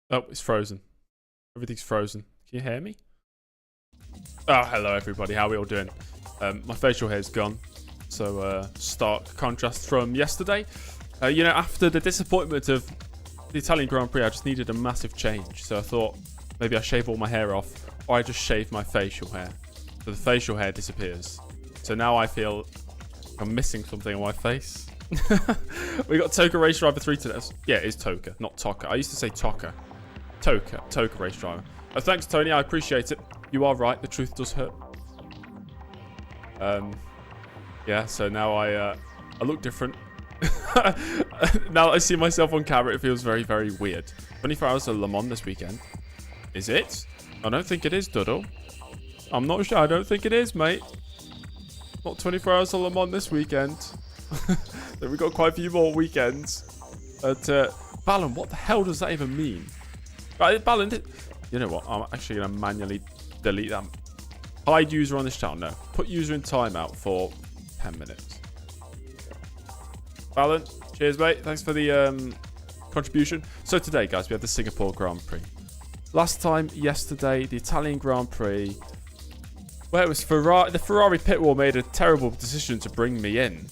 Oh, it's frozen. Everything's frozen. Can you hear me? Oh, hello everybody. How are we all doing? My facial hair's gone. So, stark contrast from yesterday. After the disappointment of the Italian Grand Prix, I just needed a massive change. So I thought maybe I shave all my hair off, or I just shave my facial hair. So the facial hair disappears. So now I feel I'm missing something on my face. We got Toka Race Driver 3 today. Yeah, it is Toka, not Toka. I used to say Toka. Toka Race Driver. Thanks, Tony. I appreciate it. You are right. The truth does hurt. Yeah, so now I look different. Now that I see myself on camera, it feels very, very weird. 24 hours of Le Mans this weekend. Is it? I don't think it is, Doodle. I'm not sure. I don't think it is, mate. Not 24 hours of Le Mans this weekend. Then we've got quite a few more weekends. But, Ballon, what the hell does that even mean? Right, Ballon, you know what? I'm actually going to manually delete that. Hide user on this channel. No. Put user in timeout for 10 minutes. Ballon, cheers, mate. Thanks for the contribution. So today, guys, we have the Singapore Grand Prix. Last time, yesterday, the Italian Grand Prix, where it was Ferrari. The Ferrari pitwall made a terrible decision to bring me in,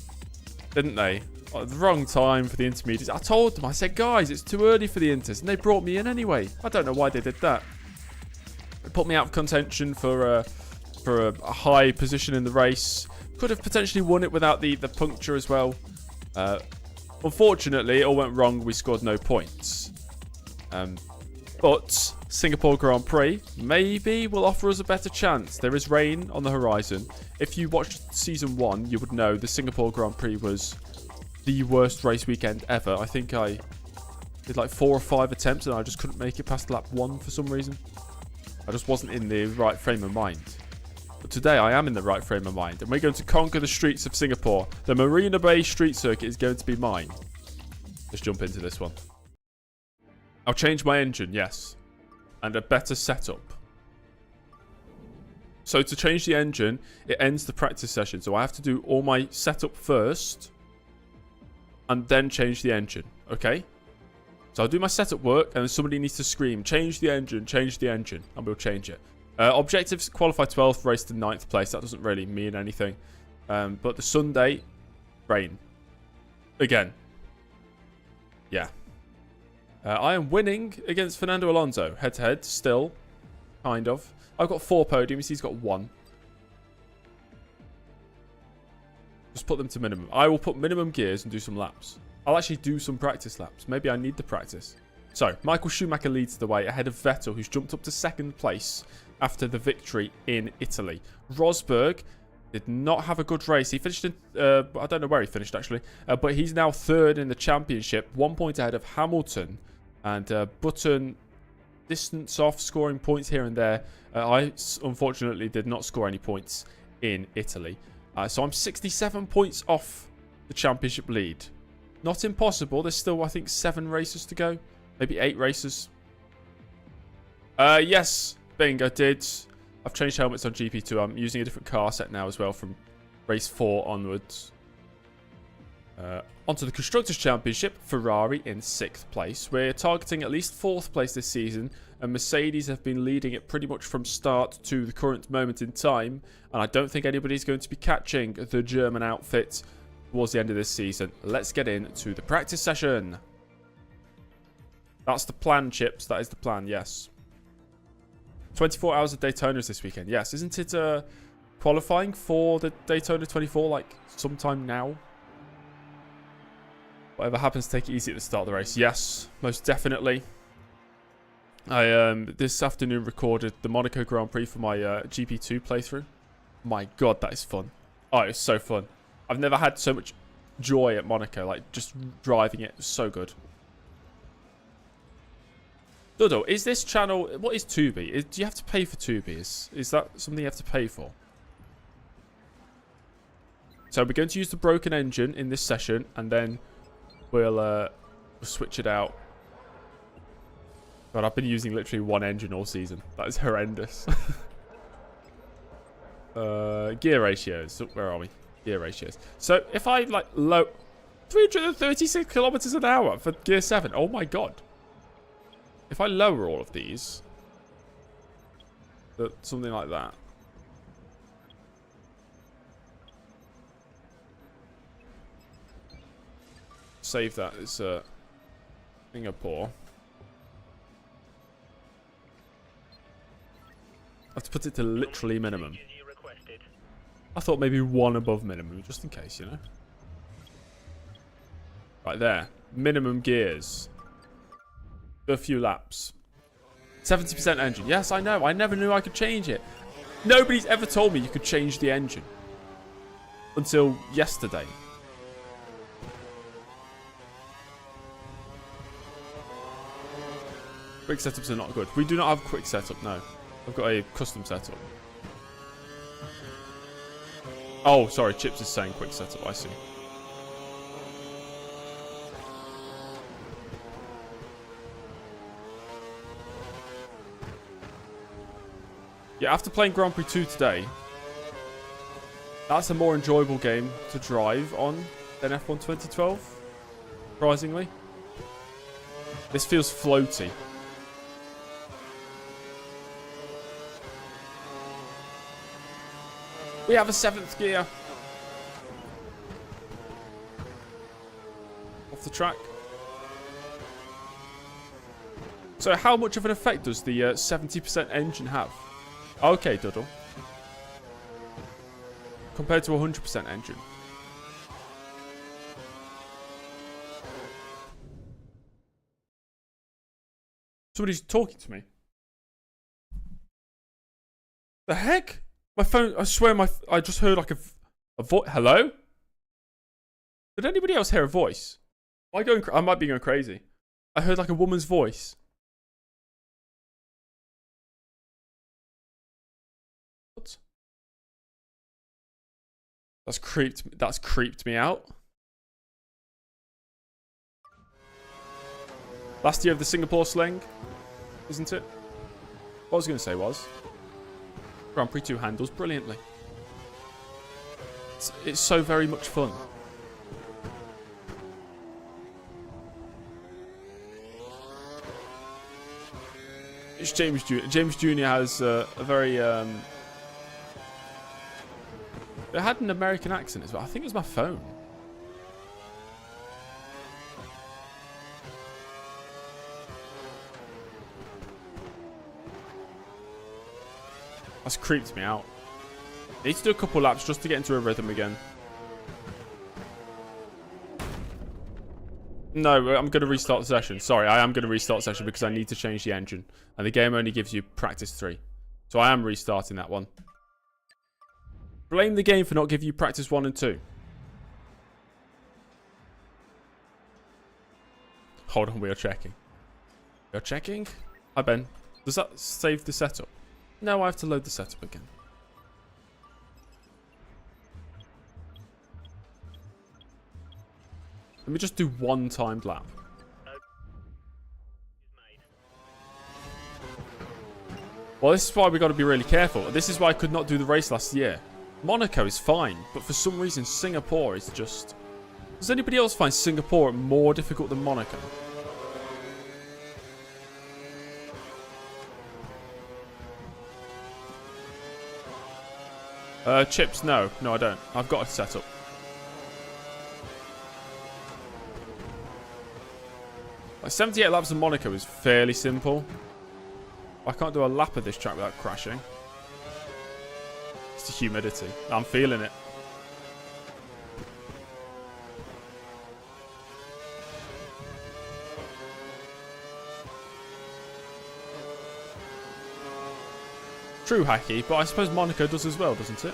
didn't they? At the wrong time for the intermediates. I told them, I said, guys, it's too early for the inters, and they brought me in anyway. I don't know why they did that. It put me out of contention for a high position in the race. Could have potentially won it without the puncture as well. Unfortunately, it all went wrong. We scored no points. But Singapore Grand Prix maybe will offer us a better chance. There is rain on the horizon. If you watched Season 1, you would know the Singapore Grand Prix was the worst race weekend ever. I think I did like 4 or 5 attempts and I just couldn't make it past lap 1 for some reason. I just wasn't in the right frame of mind. But today I am in the right frame of mind and we're going to conquer the streets of Singapore. The Marina Bay street circuit is going to be mine. Let's jump into this one. I'll change my engine, yes. And a better setup. So to change the engine, it ends the practice session. So I have to do all my setup first and then change the engine, okay? So I'll do my setup work and then somebody needs to scream, change the engine, and we'll change it. Objectives, qualify 12th, race to 9th place. That doesn't really mean anything. But the Sunday, rain. Again. Yeah. I am winning against Fernando Alonso, head-to-head, still. Kind of. I've got 4 podiums, he's got 1. Just put them to minimum. I will put minimum gears and do some laps. I'll actually do some practice laps. Maybe I need the practice. So, Michael Schumacher leads the way ahead of Vettel, who's jumped up to 2nd place after the victory in Italy. Rosberg did not have a good race. He finished in... I don't know where he finished, actually. But he's now 3rd in the championship. 1 point ahead of Hamilton. And Button, distance off, scoring points here and there. I, unfortunately, did not score any points in Italy. So I'm 67 points off the championship lead. Not impossible. There's still, I think, 7 races to go. Maybe 8 races. Yes, Bing, I did. I've changed helmets on GP2. I'm using a different car set now as well from race 4 onwards. Onto the Constructors' Championship. Ferrari in 6th place. We're targeting at least 4th place this season. And Mercedes have been leading it pretty much from start to the current moment in time. And I don't think anybody's going to be catching the German outfit towards the end of this season. Let's get into the practice session. That's the plan, Chips. That is the plan, yes. 24 hours of Daytonas this weekend. Yes, isn't it qualifying for the Daytona 24 like sometime now? Whatever happens, take it easy at the start of the race. Yes, most definitely. I this afternoon recorded the Monaco Grand Prix for my GP2 playthrough. My God, that is fun. Oh, it's so fun. I've never had so much joy at Monaco. Like, just driving it. So good. Dodo, is this channel... What is Tubi? Do you have to pay for Tubi? Is that something you have to pay for? So we're going to use the broken engine in this session. And then we'll switch it out. God, I've been using literally 1 engine all season. That is horrendous. Gear ratios. Where are we? Gear ratios. So if I like low 336 kilometers an hour for gear 7. Oh my God. If I lower all of these, something like that. Save that. It's Singapore. I have to put it to literally minimum. I thought maybe one above minimum, just in case, you know. Right there. Minimum gears. Do a few laps. 70% engine. Yes, I know. I never knew I could change it. Nobody's ever told me you could change the engine. Until yesterday. Quick setups are not good. We do not have quick setup, no. I've got a custom setup. Oh, sorry. Chips is saying quick setup. I see. Yeah, after playing Grand Prix 2 today, that's a more enjoyable game to drive on than F1 2012, surprisingly. This feels floaty. We have a 7th gear. Off the track. So how much of an effect does the 70% engine have? Okay, Duddle. Compared to 100% engine. Somebody's talking to me. The heck? My phone, I swear I just heard like a voice. Hello? Did anybody else hear a voice? I might be going crazy. I heard like a woman's voice. What? That's creeped me out. Last year of the Singapore sling, isn't it? What I was going to say was Grand Prix 2 handles brilliantly. It's so very much fun. It's James Jr. James Jr. has a very... It had an American accent as well. I think it was my phone. That's creeped me out. I need to do a couple laps just to get into a rhythm again. No, I'm going to restart the session. Sorry, I am going to restart the session because I need to change the engine. And the game only gives you practice 3. So I am restarting that one. Blame the game for not giving you practice 1 and 2. Hold on, we are checking. We are checking. Hi, Ben. Does that save the setup? No, I have to load the setup again. Let me just do one timed lap. Well, this is why we got to be really careful. This is why I could not do the race last year. Monaco is fine, but for some reason Singapore is just... Does anybody else find Singapore more difficult than Monaco? Chips, no. No, I don't. I've got a setup. Like 78 laps in Monaco is fairly simple. I can't do a lap of this track without crashing. It's the humidity. I'm feeling it. True, Hacky, but I suppose Monaco does as well, doesn't it?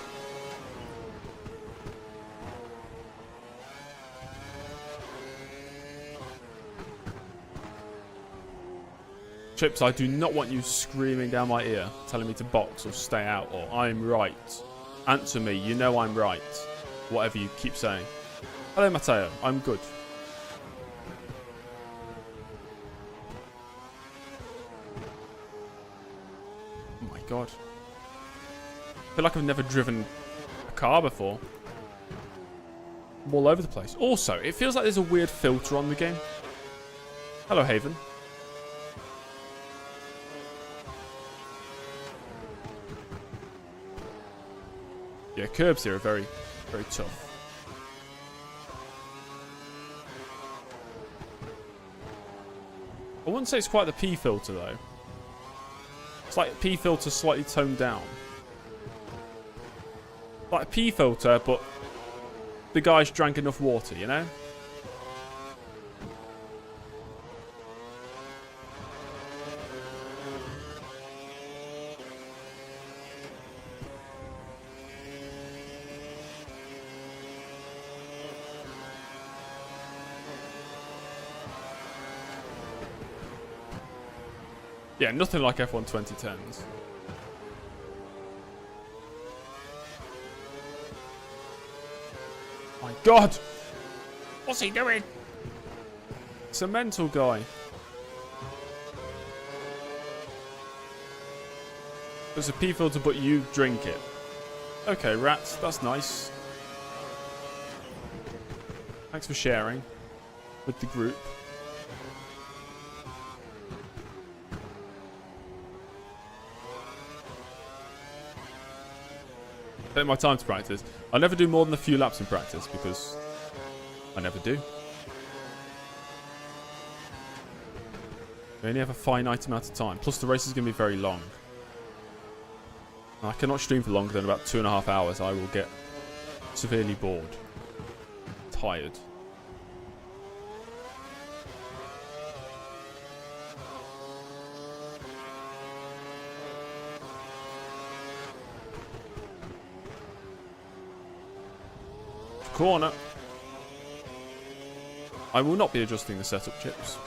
Chips, I do not want you screaming down my ear, telling me to box or stay out, or I'm right. Answer me, you know I'm right. Whatever you keep saying. Hello, Matteo. I'm good. Oh my god. I feel like I've never driven a car before. I'm all over the place. Also, it feels like there's a weird filter on the game. Hello, Haven. Yeah, curbs here are very, very tough. I wouldn't say it's quite the P filter though. It's like P filter slightly toned down. Like a P filter, but the guys drank enough water, you know? Yeah, nothing like F1 2010s. My God! What's he doing? It's a mental guy. There's a P filter, but you drink it. Okay, rats, that's nice. Thanks for sharing with the group. Take my time to practice. I never do more than a few laps in practice because I never do. We only have a finite amount of time. Plus the race is going to be very long. I cannot stream for longer than about 2.5 hours. I will get severely bored. Tired. Corner. I will not be adjusting the setup chips.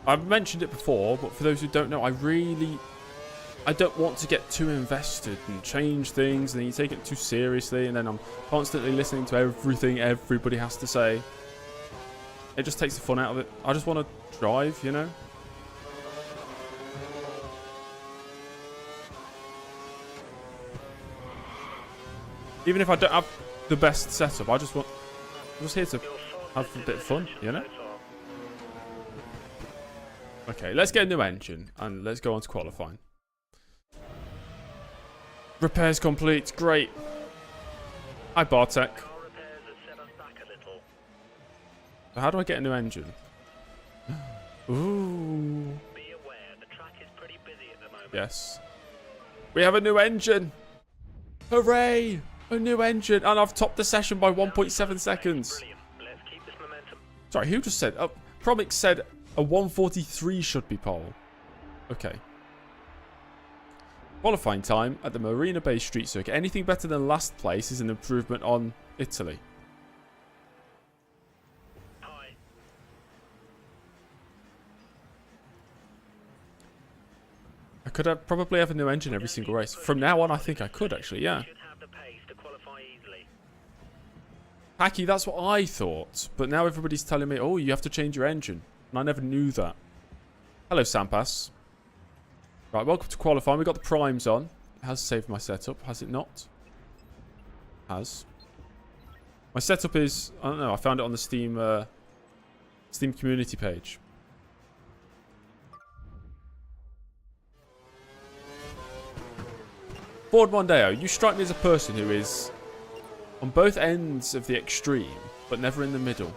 I've mentioned it before, but for those who don't know, I don't want to get too invested and change things, and then you take it too seriously, and then I'm constantly listening to everything everybody has to say. It just takes the fun out of it. I just want to drive, you know? Even if I don't have the best setup, I'm just here to have a bit of fun, you know? Okay, let's get a new engine and let's go on to qualifying. Repairs complete, great. Hi Bartek. So how do I get a new engine? Ooh. Yes. We have a new engine. Hooray! A new engine, and I've topped the session by 1.7 seconds. Sorry, who just said? Promix said a 1:43 should be pole. Okay. Qualifying time at the Marina Bay Street Circuit. Anything better than last place is an improvement on Italy. I could probably have a new engine every single race. From now on, I think I could actually, yeah. Hacky, that's what I thought. But now everybody's telling me, oh, you have to change your engine. And I never knew that. Hello, Sampas. Right, welcome to qualifying. We've got the primes on. It has saved my setup, has it not? Has. My setup is, I don't know, I found it on the Steam community page. Ford Mondeo, you strike me as a person who is on both ends of the extreme, but never in the middle.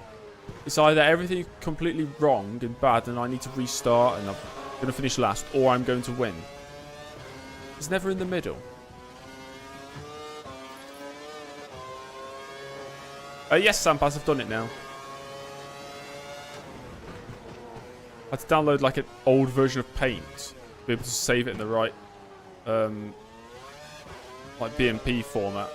It's either everything completely wrong and bad and I need to restart and I'm going to finish last, or I'm going to win. It's never in the middle. Yes, Sampas, I've done it now. I had to download like an old version of Paint to be able to save it in the right like BMP format.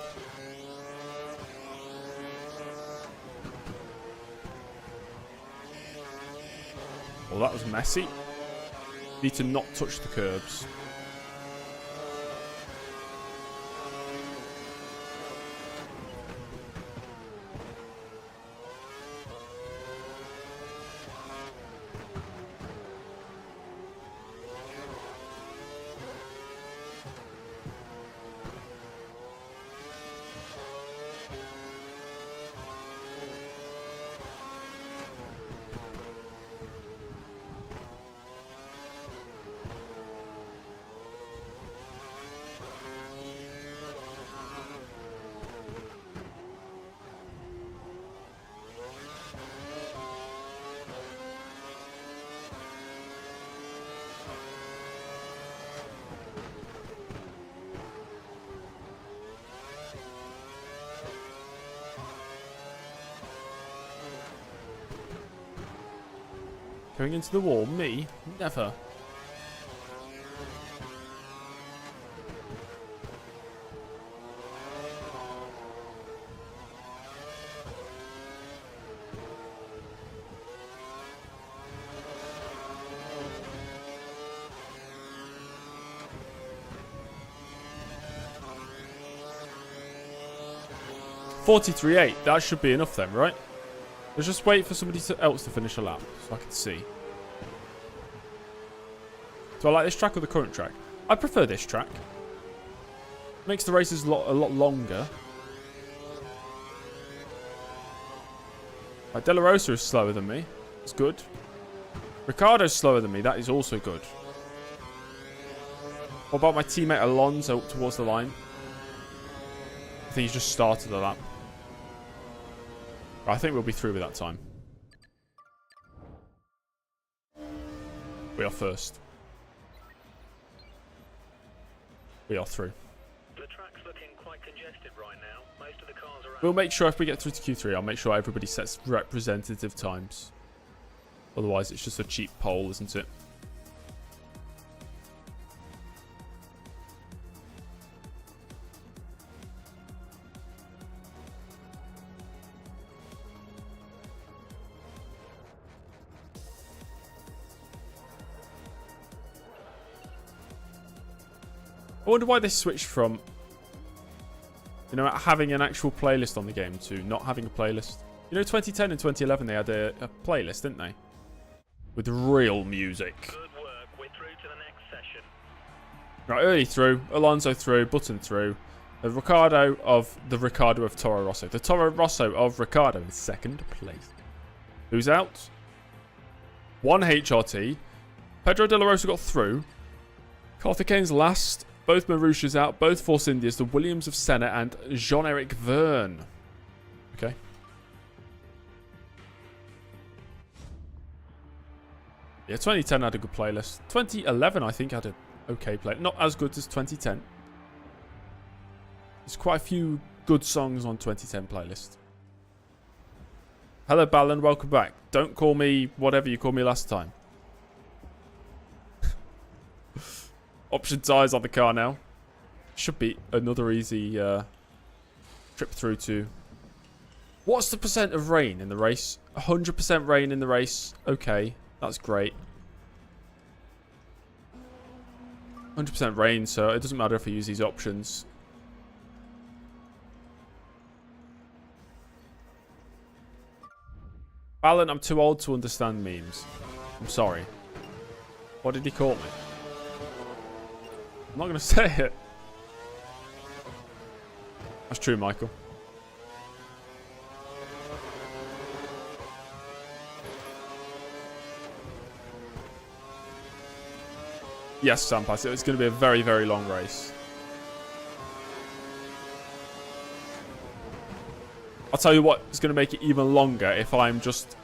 Well, that was messy. Need to not touch the curbs. Going into the wall. Me? Never. .43.8. That should be enough then, right? Let's just wait for somebody else to finish a lap so I can see. Do I like this track or the current track? I prefer this track. Makes the races a lot longer. Right, De La Rosa is slower than me. That's good. Ricciardo's slower than me. That is also good. What about my teammate Alonso up towards the line? I think he's just started the lap. I think we'll be through with that time. We are first. We are through. The track's looking quite congested right now. Most of the cars are out. We'll make sure if we get through to Q3, I'll make sure everybody sets representative times. Otherwise, it's just a cheap poll, isn't it? I wonder why they switched from, you know, having an actual playlist on the game to not having a playlist. You know, 2010 and 2011, they had a playlist, didn't they? With real music. Good work. We're through to the next session. Right, early through, Alonso through, Button through. The Ricciardo of Toro Rosso. The Toro Rosso of Ricciardo in second place. Who's out? One HRT. Pedro De La Rosa got through. Karthikeyan's last. Both Marushas out. Both Force Indias. The Williams of Senna and Jean-Eric Verne. Okay. Yeah, 2010 had a good playlist. 2011, I think, had an okay play. Not as good as 2010. There's quite a few good songs on 2010 playlist. Hello, Balan. Welcome back. Don't call me whatever you called me last time. Option tyres on the car now. Should be another easy trip through to... What's the percent of rain in the race? 100% rain in the race. Okay, that's great. 100% rain, so it doesn't matter if I use these options. Alan, I'm too old to understand memes. I'm sorry. What did he call me? I'm not going to say it. That's true, Michael. Yes, Sampass, it's going to be a very, very long race. I'll tell you what, it's going to make it even longer if I'm just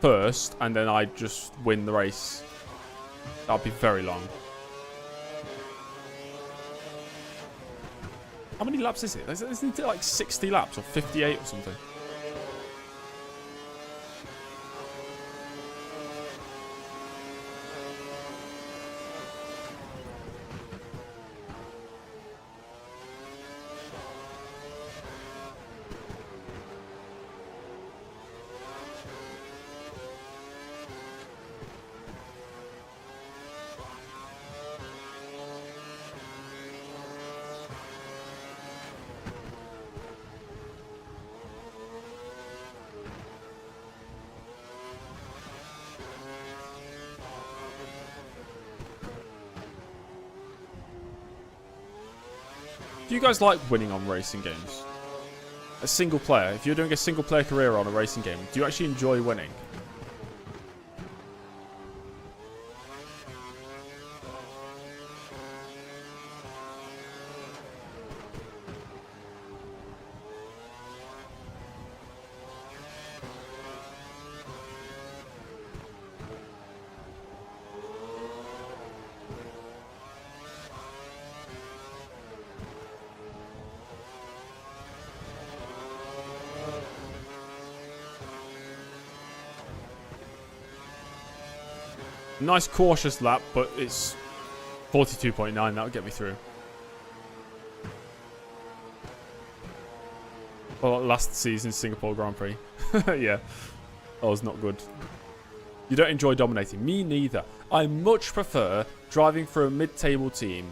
first and then I just win the race. That'll be very long. How many laps is it? Isn't it like 60 laps or 58 or something? Do you guys like winning on racing games? A single player. If you're doing a single player career on a racing game, do you actually enjoy winning? Nice cautious lap, but it's 42.9. That'll get me through. Well, last season's Singapore Grand Prix. Yeah, that was not good. You don't enjoy dominating. Me neither. I much prefer driving for a mid-table team.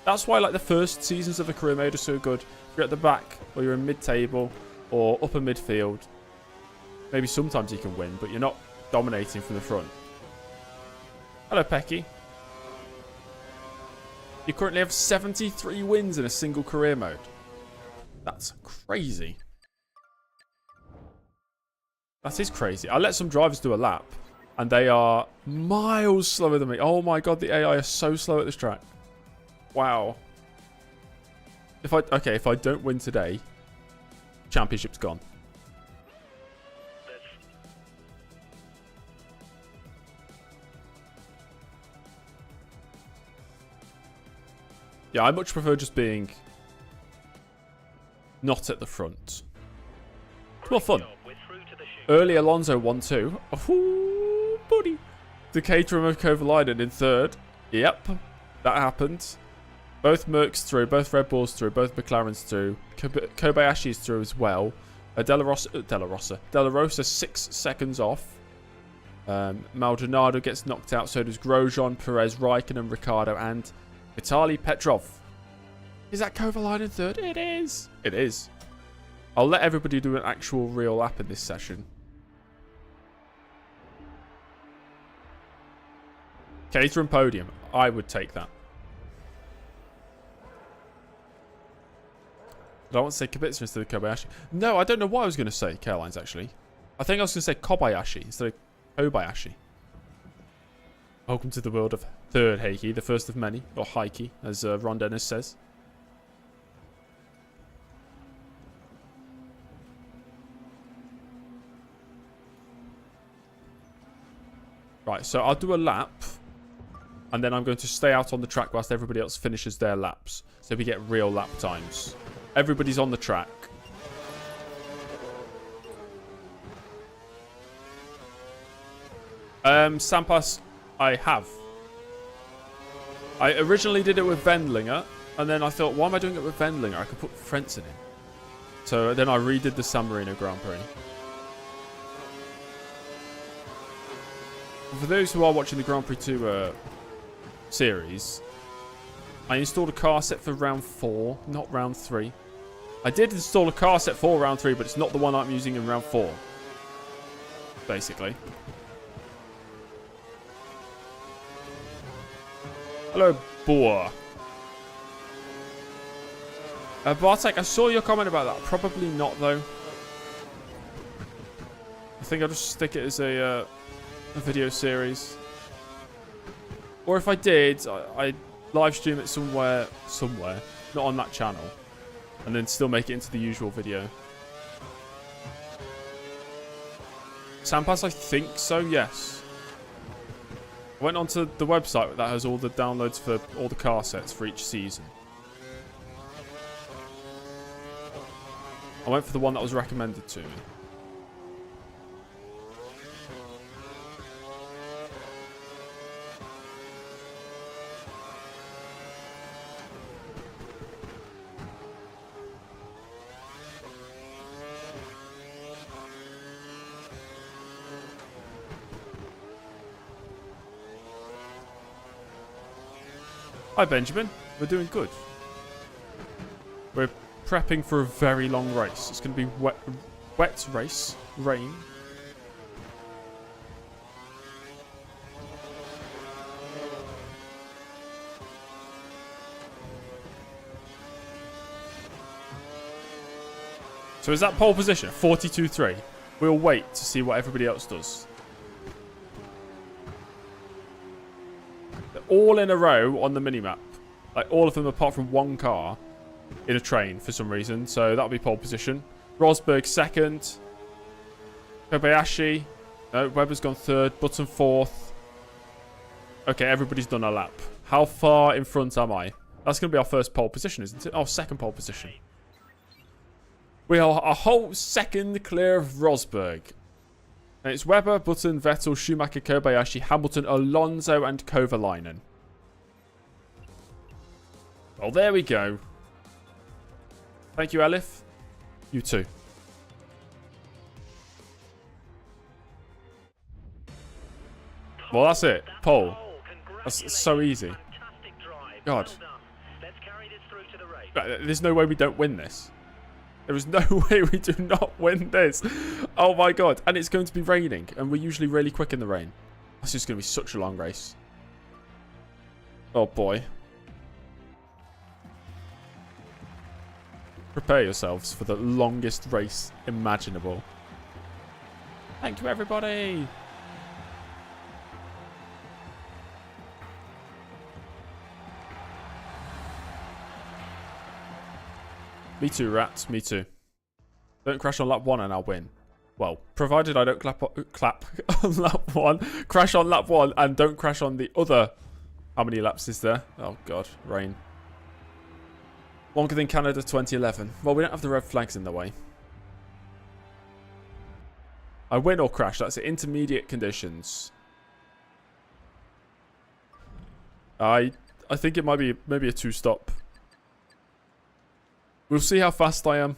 That's why like the first seasons of a career mode are so good. If you're at the back, or you're in mid-table, or upper midfield, maybe sometimes you can win, but you're not dominating from the front. Hello, Pecky. You currently have 73 wins in a single career mode. That's crazy. That is crazy. I let some drivers do a lap, and they are miles slower than me. Oh my god, the AI is so slow at this track. Wow. If I don't win today, championship's gone. Yeah, I much prefer just being not at the front. It's more fun. Early Alonso 1-2. Oh, buddy. The Caterham of Kovalainen in third. Yep, that happened. Both Mercs through, both Red Bulls through, both McLarens through. Kobayashi's through as well. De La Rosa 6 seconds off. Maldonado gets knocked out. So does Grosjean, Perez, Raikkonen, Ricciardo, and Vitaly Petrov. Is that Kovalainen third? It is. It is. I'll let everybody do an actual real lap in this session. Caterham podium. I would take that. Did I want to say Kubica instead of Kobayashi? No, I don't know what I was going to say, Caroline's actually. I think I was going to say Kobayashi instead of Kobayashi. Welcome to the world of third Heikki, the first of many, or Heikki, as Ron Dennis says. Right, so I'll do a lap, and then I'm going to stay out on the track whilst everybody else finishes their laps, so we get real lap times. Everybody's on the track. Sampas, I have. I originally did it with Wendlinger, and then I thought, why am I doing it with Wendlinger? I could put Frentzen in. So then I redid the San Marino Grand Prix. For those who are watching the Grand Prix 2 series, I installed a car set for round 4, not round 3. I did install a car set for round 3, but it's not the one I'm using in round 4. Basically. Hello, Boar. Bartek, I saw your comment about that. Probably not, though. I think I'll just stick it as a video series. Or if I did, I'd live stream it somewhere, not on that channel, and then still make it into the usual video. Sampas, I think so, yes. I went onto the website that has all the downloads for all the car sets for each season. I went for the one that was recommended to me. Hi Benjamin, we're doing good. We're prepping for a very long race. It's going to be wet race, rain. So is that pole position? 42.3. We'll wait to see what everybody else does. All in a row on the minimap. Like all of them apart from one car in a train for some reason. So that'll be pole position. Rosberg second. Kobayashi. No, Webber's gone third. Button fourth. Okay, everybody's done a lap. How far in front am I? That's going to be our first pole position, isn't it? Oh, second pole position. We are a whole second clear of Rosberg. And it's Webber, Button, Vettel, Schumacher, Kobayashi, Hamilton, Alonso, and Kovalainen. Well, there we go. Thank you, Elif. You too. Well, that's it. Pole. That's so easy. God. There's no way we don't win this. There is no way we do not win this. Oh my god. And it's going to be raining. And we're usually really quick in the rain. This is going to be such a long race. Oh boy. Prepare yourselves for the longest race imaginable. Thank you, everybody. Me too, rats. Me too. Don't crash on lap 1 and I'll win. Well, provided I don't clap on lap 1. Crash on lap 1 and don't crash on the other. How many laps is there? Oh, God. Rain. Longer than Canada 2011. Well, we don't have the red flags in the way. I win or crash. That's it. Intermediate conditions. I think it might be maybe a 2-stop. We'll see how fast I am.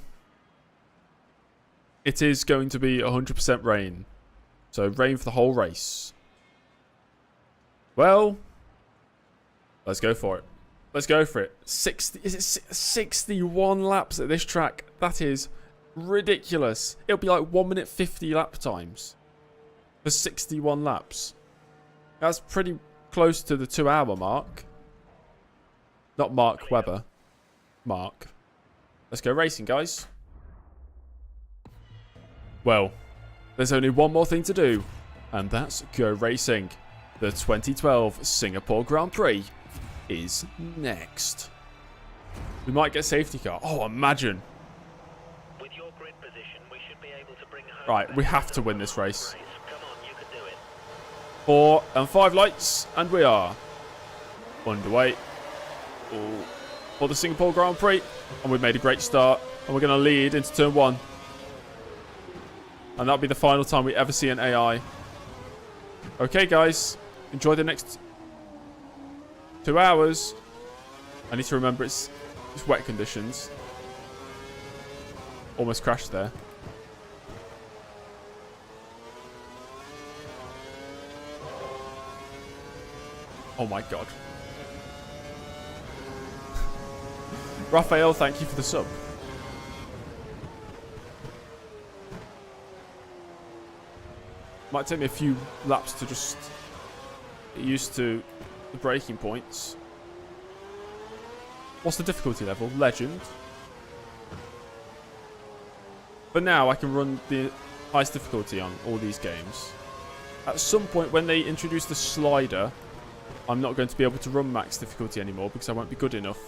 It is going to be 100% rain. So rain for the whole race. Well, let's go for it. Let's go for it. 61 laps at this track? That is ridiculous. It'll be like 1 minute 50 lap times for 61 laps. That's pretty close to the 2-hour mark. Not Mark Webber. Mark. Let's go racing, guys. Well, there's only one more thing to do, and that's go racing. The 2012 Singapore Grand Prix is next. We might get safety car. Oh, imagine. With your grid position, we should be able to bring home. Right, we have to win this race. Come on, you can do it. 4 and 5 lights, and we are underway. Ooh. For the Singapore Grand Prix, and we've made a great start, and we're going to lead into turn 1, and that'll be the final time we ever see an AI. Okay, guys, enjoy the next 2 hours. I need to remember it's wet conditions. Almost crashed there. Oh my god. Raphael, thank you for the sub. Might take me a few laps to just get used to the braking points. What's the difficulty level? Legend. But now I can run the highest difficulty on all these games. At some point when they introduce the slider, I'm not going to be able to run max difficulty anymore because I won't be good enough.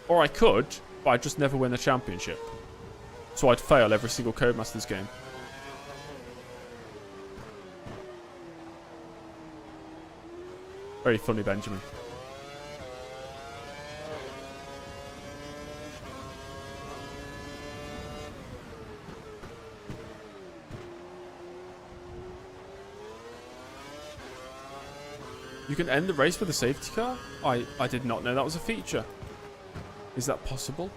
Or I could, but I'd just never win the championship. So I'd fail every single Codemasters game. Very funny, Benjamin. You can end the race with a safety car? I did not know that was a feature. Is that possible?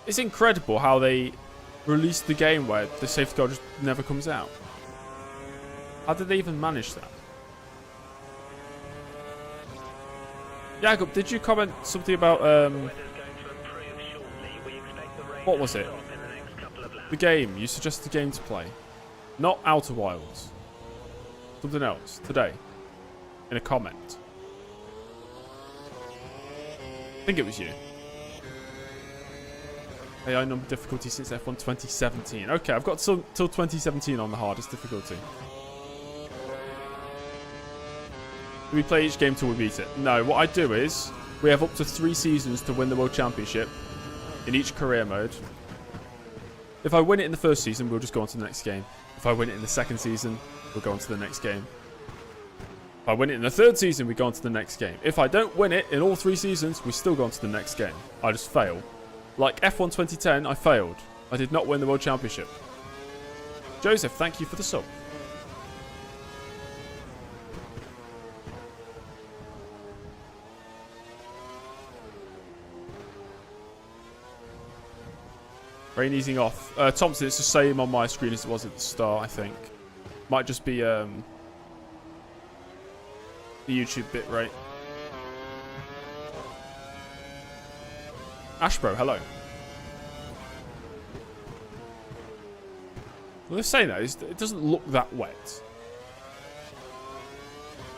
It's incredible how they released the game where the safety car just never comes out. How did they even manage that? Jakob, did you comment something about what was it? The game. You suggested the game to play. Not Outer Wilds. Something else. Today. In a comment. I think it was you. AI number difficulty since F1 2017. Okay, I've got till 2017 on the hardest difficulty. Do we play each game till we beat it? No, what I do is we have up to 3 seasons to win the World Championship in each career mode. If I win it in the first season, we'll just go on to the next game. If I win it in the second season, we'll go on to the next game. If I win it in the third season, we go on to the next game. If I don't win it in all 3 seasons, we still go on to the next game. I just fail. Like F1 2010, I failed. I did not win the World Championship. Joseph, thank you for the sub. Rain easing off. Thompson, it's the same on my screen as it was at the start, I think. Might just be the YouTube bitrate. Ashbro, hello. Well, they're saying that it doesn't look that wet.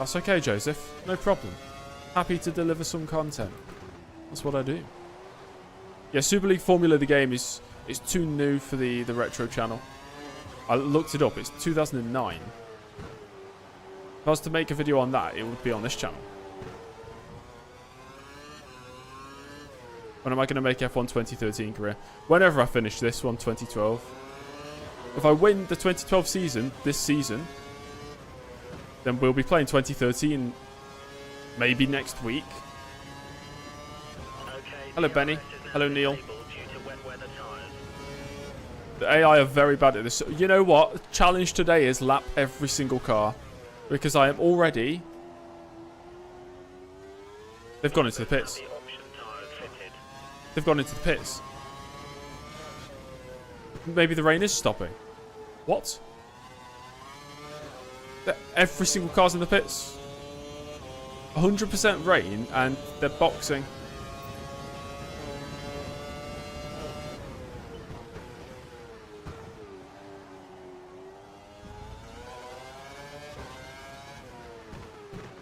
That's okay, Joseph. No problem. Happy to deliver some content. That's what I do. Yeah, Super League Formula, the game is too new for the retro channel. I looked it up. It's 2009. If I was to make a video on that, it would be on this channel. When am I going to make F1 2013 career? Whenever I finish this one, 2012. If I win the 2012 season, this season, then we'll be playing 2013 maybe next week. Hello, Benny. Hello, Neil. The AI are very bad at this. You know what? Challenge today is lap every single car. Because I am already... They've gone into the pits. They've gone into the pits. Maybe the rain is stopping. What? Every single car's in the pits. 100% rain and they're boxing.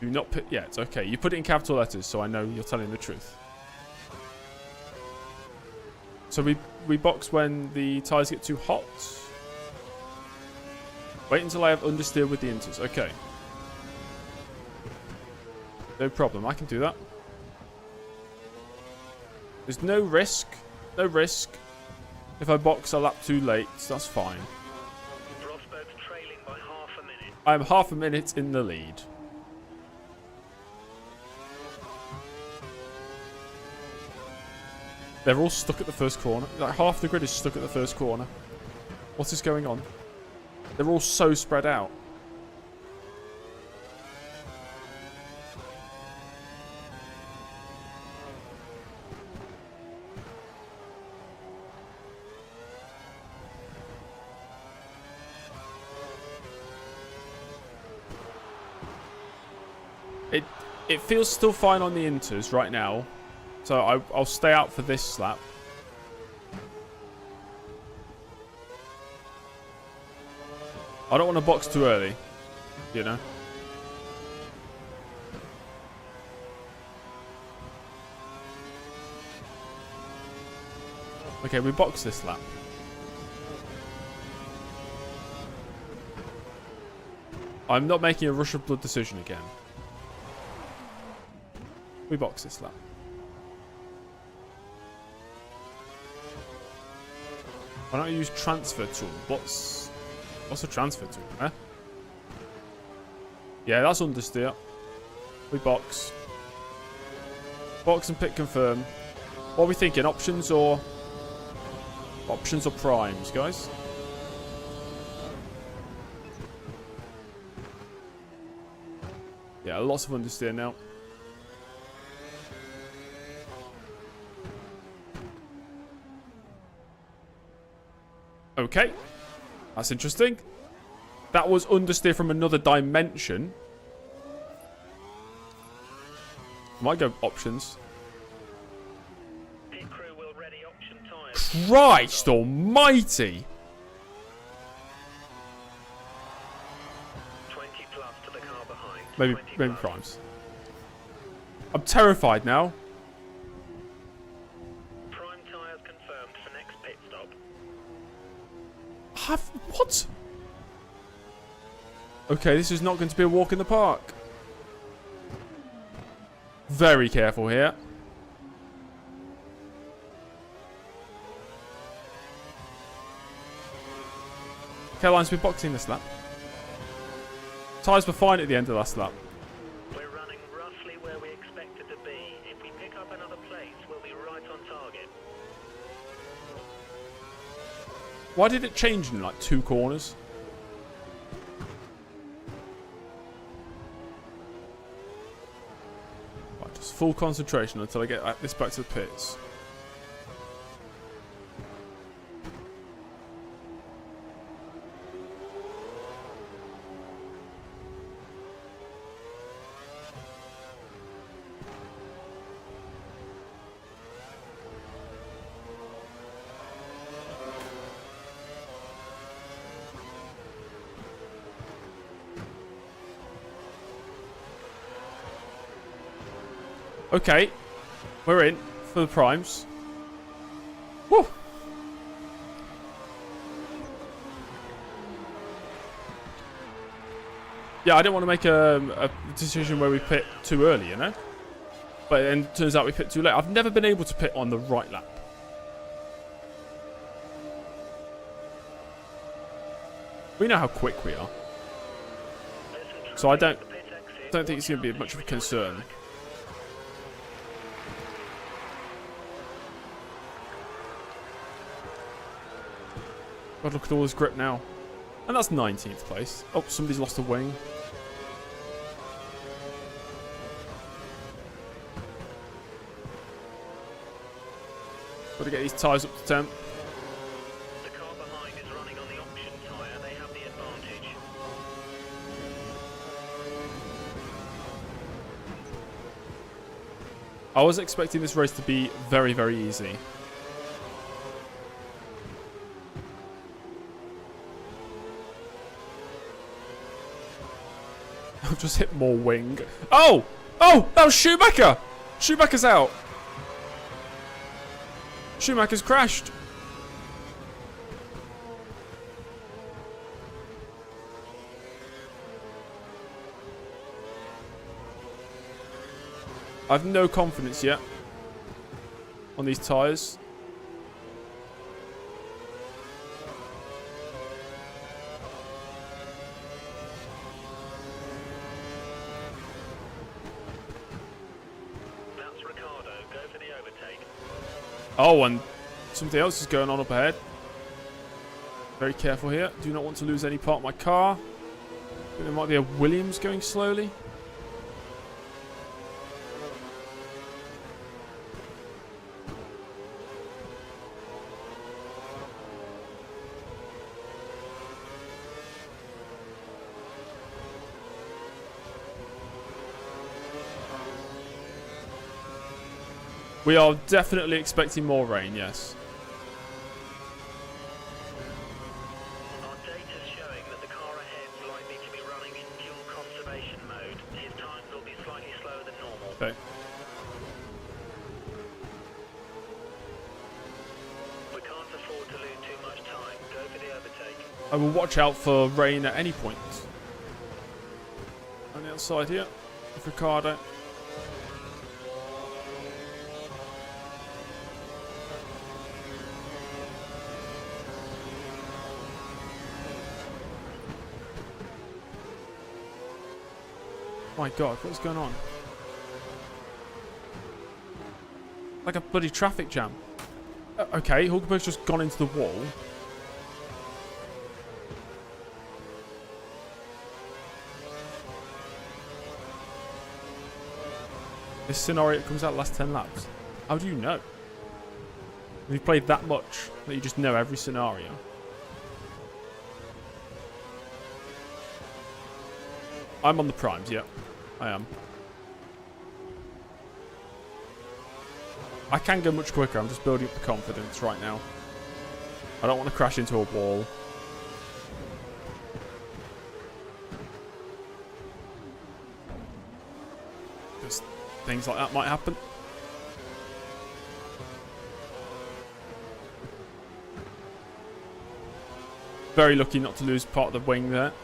Do not put... Yeah, it's okay. You put it in capital letters so I know you're telling the truth. So we box when the tyres get too hot. Wait until I have understeer with the inters. Okay. No problem. I can do that. There's no risk. No risk. If I box a lap too late, that's fine. Rosberg's trailing by half a minute. I'm half a minute in the lead. They're all stuck at the first corner. Like half the grid is stuck at the first corner. What is going on? They're all so spread out. It feels still fine on the inters right now. So I'll stay out for this lap. I don't want to box too early, you know. Okay, we box this lap. I'm not making a rush of blood decision again. We box this lap. Why don't I use transfer tool? What's a transfer tool? Huh? Yeah, that's understeer. We box. Box and pit confirm. What are we thinking? Options or primes, guys? Yeah, lots of understeer now. Okay, that's interesting. That was understeer from another dimension. Might go options. Pit crew will ready option tyres. Christ almighty! 20 plus to the car behind. Maybe primes. I'm terrified now. Prime tyres confirmed for next pit stop. What? Okay, this is not going to be a walk in the park. Very careful here. Caroline's been boxing this lap. Tyres were fine at the end of last lap. We're running roughly where we expected to be. If we pick up another place, we'll be right on target. Why did it change in like 2 corners? Right, just full concentration until I get this back to the pits. Okay, we're in for the primes. Woo! Yeah, I didn't want to make a decision where we pit too early, you know? But then it turns out we pit too late. I've never been able to pit on the right lap. We know how quick we are. So I don't think it's going to be much of a concern. God, look at all his grip now. And that's 19th place. Oh, somebody's lost a wing. Got to get these tyres up to temp. The car behind is running on the option tyre. They have the advantage. I was expecting this race to be very, very easy. I've just hit more wing. Oh! Oh! That was Schumacher! Schumacher's out. Schumacher's crashed. I've no confidence yet on these tyres. Oh, and something else is going on up ahead. Very careful here. Do not want to lose any part of my car. I think there might be a Williams going slowly. We are definitely expecting more rain, yes. Our data's showing that the car ahead is likely to be running in fuel conservation mode. His times will be slightly slower than normal. Okay. We can't afford to lose too much time. Go for the overtake. I will watch out for rain at any point. On the outside here, with Ricardo. My God, what's going on? Like a bloody traffic jam. Okay, Hulkenberg's just gone into the wall. This scenario comes out last 10 laps. How do you know? You've played that much that you just know every scenario. I'm on the primes, yeah. I am. I can go much quicker. I'm just building up the confidence right now. I don't want to crash into a wall. Because things like that might happen. Very lucky not to lose part of the wing there.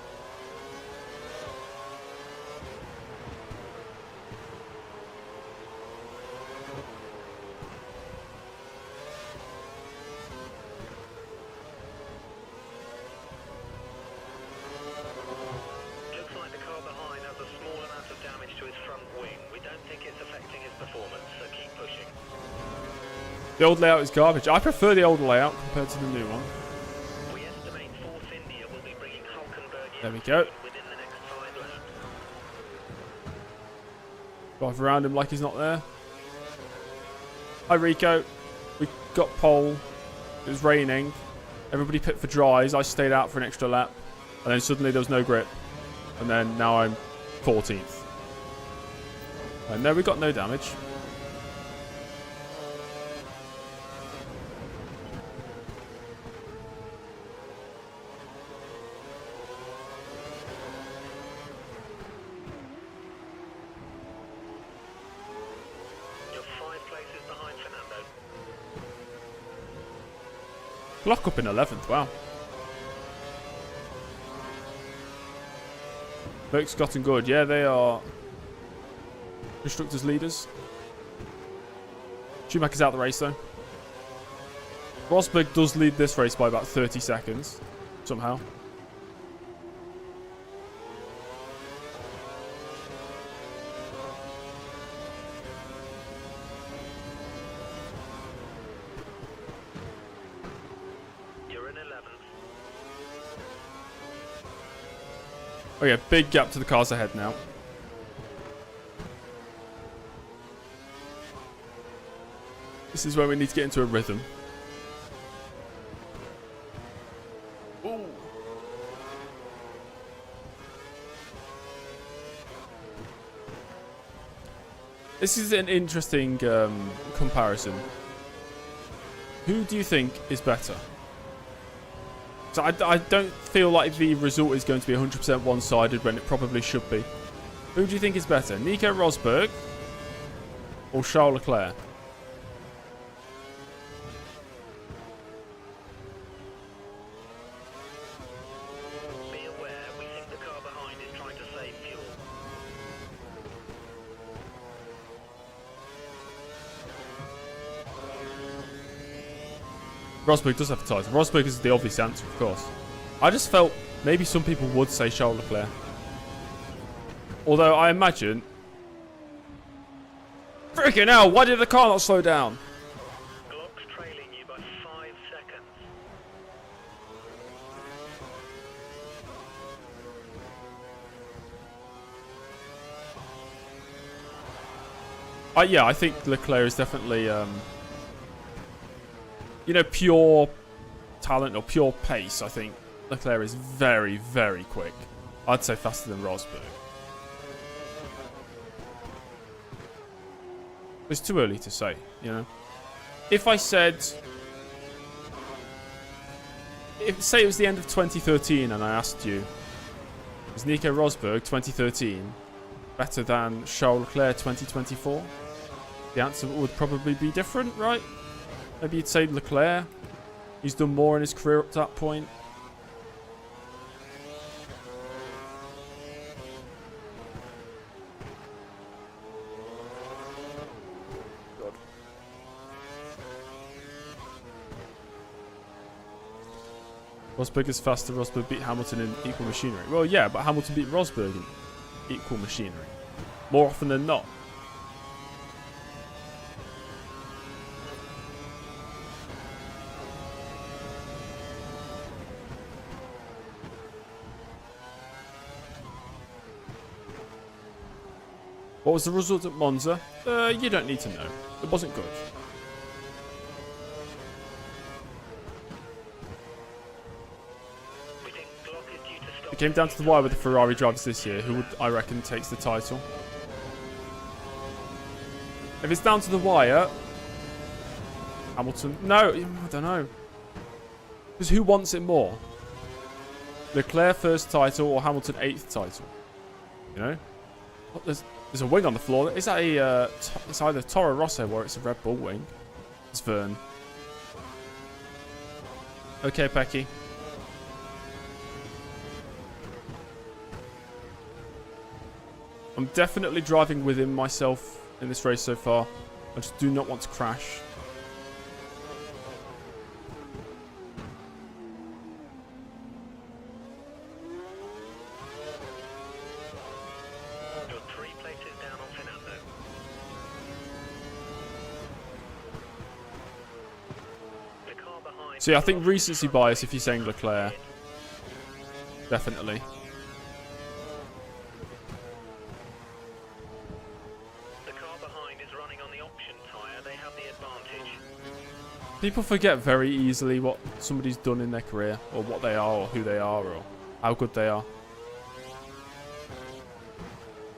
The old layout is garbage. I prefer the old layout compared to the new one. We estimate Force India will be bringing Hulkenberg There we go. within the next 5 laps. Drive around him like he's not there. Hi, Rico. We got pole. It was raining. Everybody pit for dries. I stayed out for an extra lap. And then suddenly there was no grip. And then now I'm 14th. And there we got no damage. You're 5 places behind Fernando. Block up in 11th. Wow. Folks gotten good. Yeah, they are constructors leaders. Schumacher's out the race though. Rosberg does lead this race by about 30 seconds somehow. You're in 11th. Oh yeah, big gap to the cars ahead now. This is where we need to get into a rhythm. Ooh. This is an interesting comparison. Who do you think is better? So I don't feel like the result is going to be 100% one-sided when it probably should be. Who do you think is better? Nico Rosberg or Charles Leclerc? Be aware, we think the car behind is trying to save fuel. Rosberg does have a title. Rosberg is the obvious answer, of course. I just felt maybe some people would say Charles Leclerc. Although I imagine... Freaking hell, why did the car not slow down? Glock's trailing you by 5 seconds. Yeah, I think Leclerc is definitely... you know, pure talent or pure pace, I think Leclerc is very, very quick. I'd say faster than Rosberg. It's too early to say, you know. If I said... say it was the end of 2013 and I asked you, is Nico Rosberg 2013 better than Charles Leclerc 2024? The answer would probably be different, right? Maybe you'd say Leclerc. He's done more in his career up to that point. God. Rosberg is faster. Rosberg beat Hamilton in equal machinery. Well, yeah, but Hamilton beat Rosberg in equal machinery. More often than not. What was the result at Monza? You don't need to know. It wasn't good. We think Glock is due to stop. It came down to the wire with the Ferrari drivers this year. Who would, I reckon, takes the title? If it's down to the wire... Hamilton... No, I don't know. Because who wants it more? Leclerc first title or Hamilton 8th title? You know? What, there's a wing on the floor. Is that a... it's either Toro Rosso or it's a Red Bull wing. It's Vern. Okay, Pecky. I'm definitely driving within myself in this race so far. I just do not want to crash. You're 3 places down on Fernando. See, I think recency bias if you're saying Leclerc. Definitely. The car behind is running on the option tyre. They have the advantage. People forget very easily what somebody's done in their career, or what they are, or who they are, or how good they are.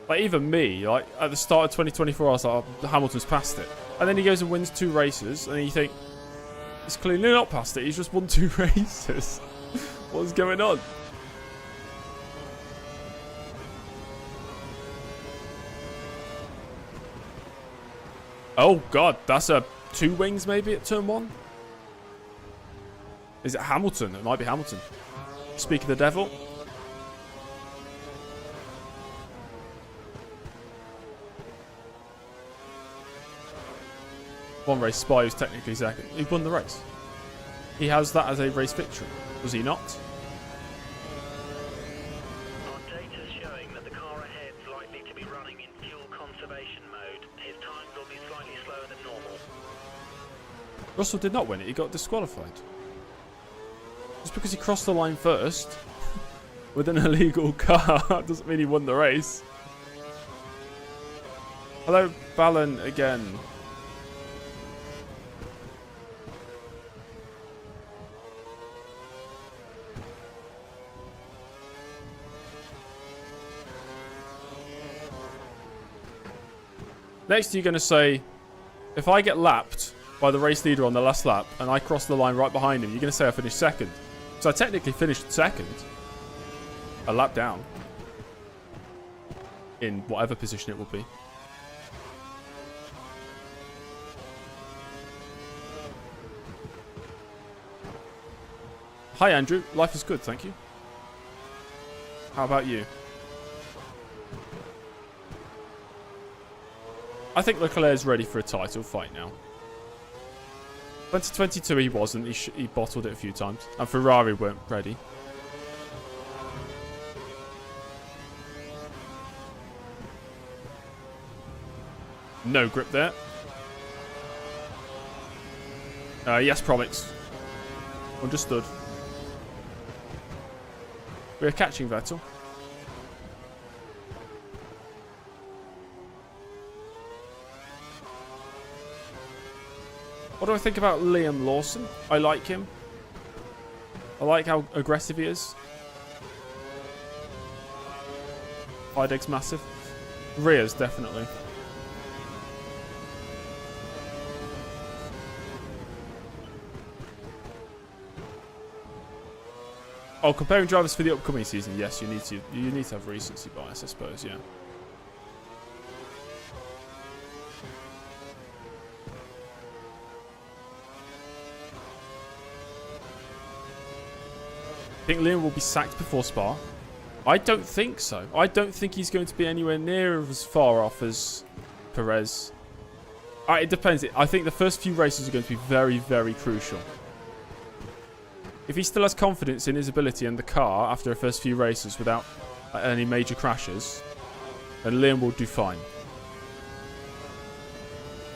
Like, even me, like, at the start of 2024, I was like, oh, Hamilton's passed it. And then he goes and wins 2 races, and you think, he's clearly not past it, he's just won 2 races. What's going on? Oh, God, that's a 2 wings maybe at turn 1? Is it Hamilton? It might be Hamilton. Speak of the devil. One race, Spy was technically second. He won the race. He has that as a race victory. Was he not? Our data's showing that the car ahead is likely to be running in fuel conservation mode. His times will be slightly slower than normal. Russell did not win it. He got disqualified. Just because he crossed the line first with an illegal car doesn't mean he won the race. Hello, Ballon again. Next, you're going to say, if I get lapped by the race leader on the last lap and I cross the line right behind him, you're going to say I finished second. So I technically finished second. A lap down. In whatever position it will be. Hi, Andrew. Life is good, thank you. How about you? I think Leclerc is ready for a title fight now. 2022 he wasn't. He bottled it a few times. And Ferrari weren't ready. No grip there. Yes, Promix. Understood. We're catching Vettel. What do I think about Liam Lawson? I like him. I like how aggressive he is. Ideg's massive. Ria's definitely. Oh, comparing drivers for the upcoming season. Yes, you need to have recency bias, I suppose. Yeah. Think Liam will be sacked before Spa? I don't think so. I don't think he's going to be anywhere near as far off as Perez. It depends. I think the first few races are going to be very, very crucial. If he still has confidence in his ability and the car after the first few races without any major crashes, then Liam will do fine.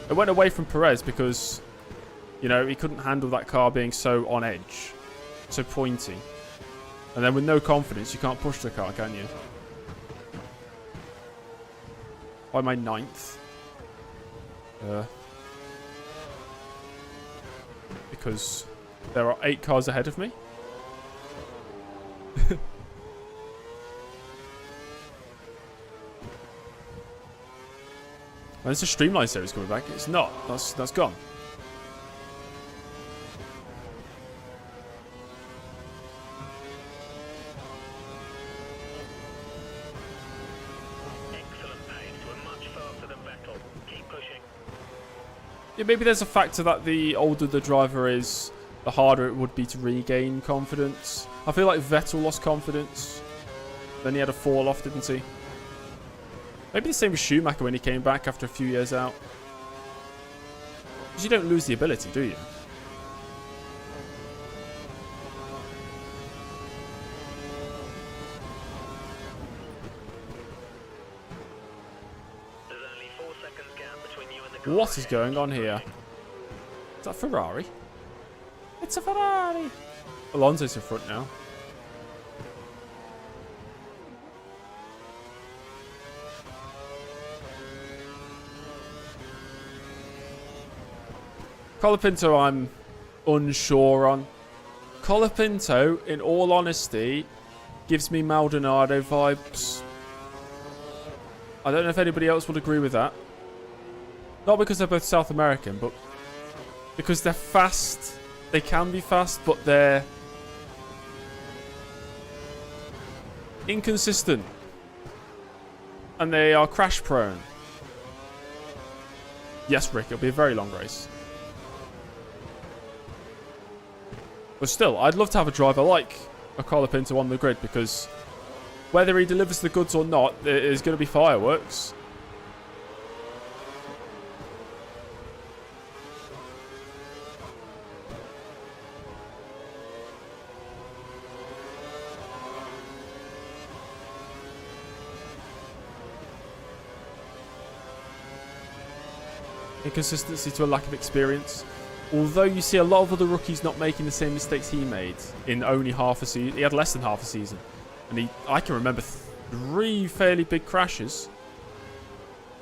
It went away from Perez because, you know, he couldn't handle that car being so on edge, so pointy. And then with no confidence, you can't push the car, can you? By my 9th. Because there are 8 cars ahead of me. Well, it's a Streamline series coming back. It's not. That's gone. Yeah, maybe there's a factor that the older the driver is, the harder it would be to regain confidence. I feel like Vettel lost confidence. Then he had a fall off, didn't he? Maybe the same with Schumacher when he came back after a few years out. Because you don't lose the ability, do you? What is going on here? Is that Ferrari? It's a Ferrari. Alonso's in front now. Colapinto, I'm unsure on. Colapinto, in all honesty, gives me Maldonado vibes. I don't know if anybody else would agree with that. Not because they're both South American, but because they're fast. They can be fast, but they're inconsistent. And they are crash prone. Yes, Rick, it'll be a very long race. But still, I'd love to have a driver like a Colapinto on the grid, because whether he delivers the goods or not, there is going to be fireworks. Inconsistency to a lack of experience. Although you see a lot of other rookies not making the same mistakes he made in only half a season. He had less than half a season. And I can remember 3 fairly big crashes.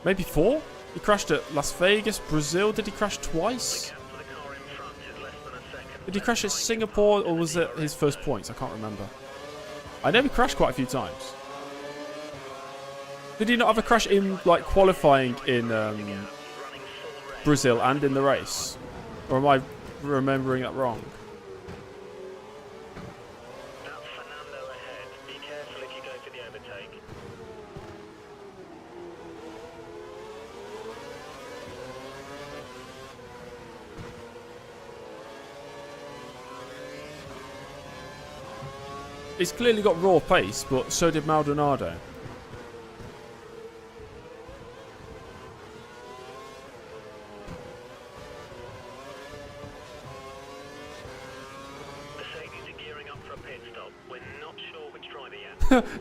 Maybe 4? He crashed at Las Vegas, Brazil. Did he crash twice? Did he crash at Singapore, or was it his first points? I can't remember. I know he crashed quite a few times. Did he not have a crash in like qualifying in Brazil and in the race? Or am I remembering that wrong? That's Fernando ahead. Be careful if you go for the overtake. He's clearly got raw pace, but so did Maldonado.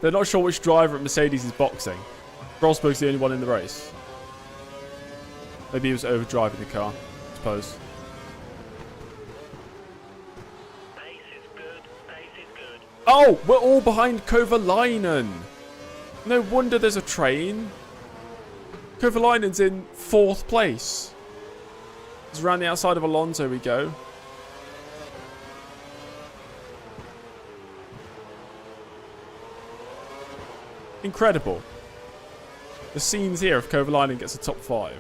They're not sure which driver at Mercedes is boxing. Rosberg's the only one in the race. Maybe he was overdriving the car, I suppose. Pace is good. Pace is good. Oh, we're all behind Kovalainen. No wonder there's a train. Kovalainen's in 4th place. He's around the outside of Alonso we go. Incredible. The scenes here if Kovalainen gets a top 5.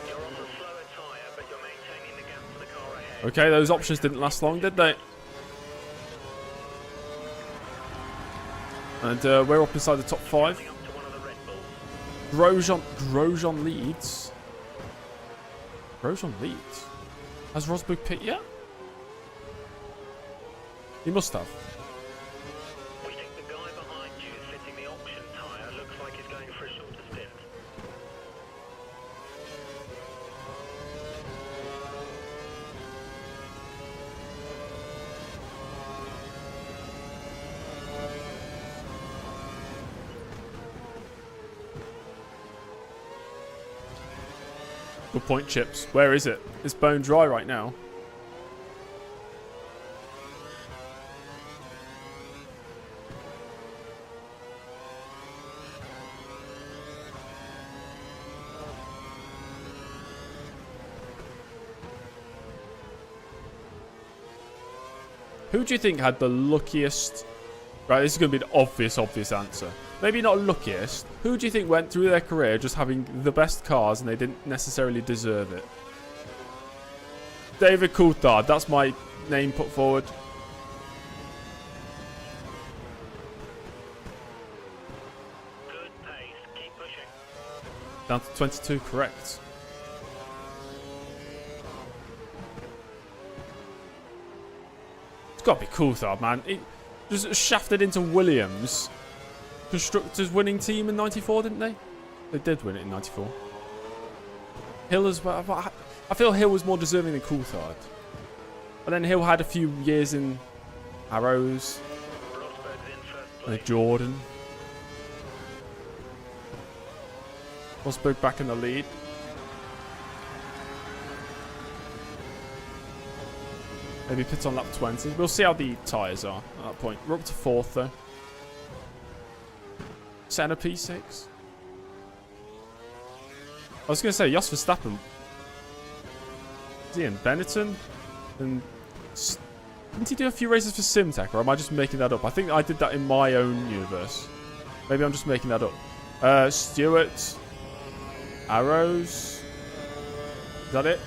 You're on the slower tyre, but you're maintaining the gap to the car ahead. Okay, those options didn't last long, did they? And we're up inside the top 5. Up to one of the Red Bulls. Grosjean leads. Grosjean leads? Has Rosberg pit yet? He must have. We think the guy behind you fitting the option tyre looks like he's going for a shorter stint. Good point, Chips. Where is it? It's bone dry right now. Who do you think had the luckiest... Right, this is going to be an obvious answer. Maybe not luckiest. Who do you think went through their career just having the best cars and they didn't necessarily deserve it? David Coulthard. That's my name put forward. Good pace. Keep pushing. Down to 22, correct. It's got to be Coulthard, man. He just shafted into Williams. Constructors winning team in 94, didn't they? They did win it in 94. Hill as well. I feel Hill was more deserving than Coulthard. But then Hill had a few years in Arrows. Rosberg's in first place. Jordan. Rosberg back in the lead. Maybe pit on lap 20. We'll see how the tyres are at that point. We're up to 4th, though. Senna P6. I was going to say, Jos Verstappen. Is he in Benetton? And didn't he do a few races for Simtech, or am I just making that up? I think I did that in my own universe. Maybe I'm just making that up. Stewart. Arrows. Is that it?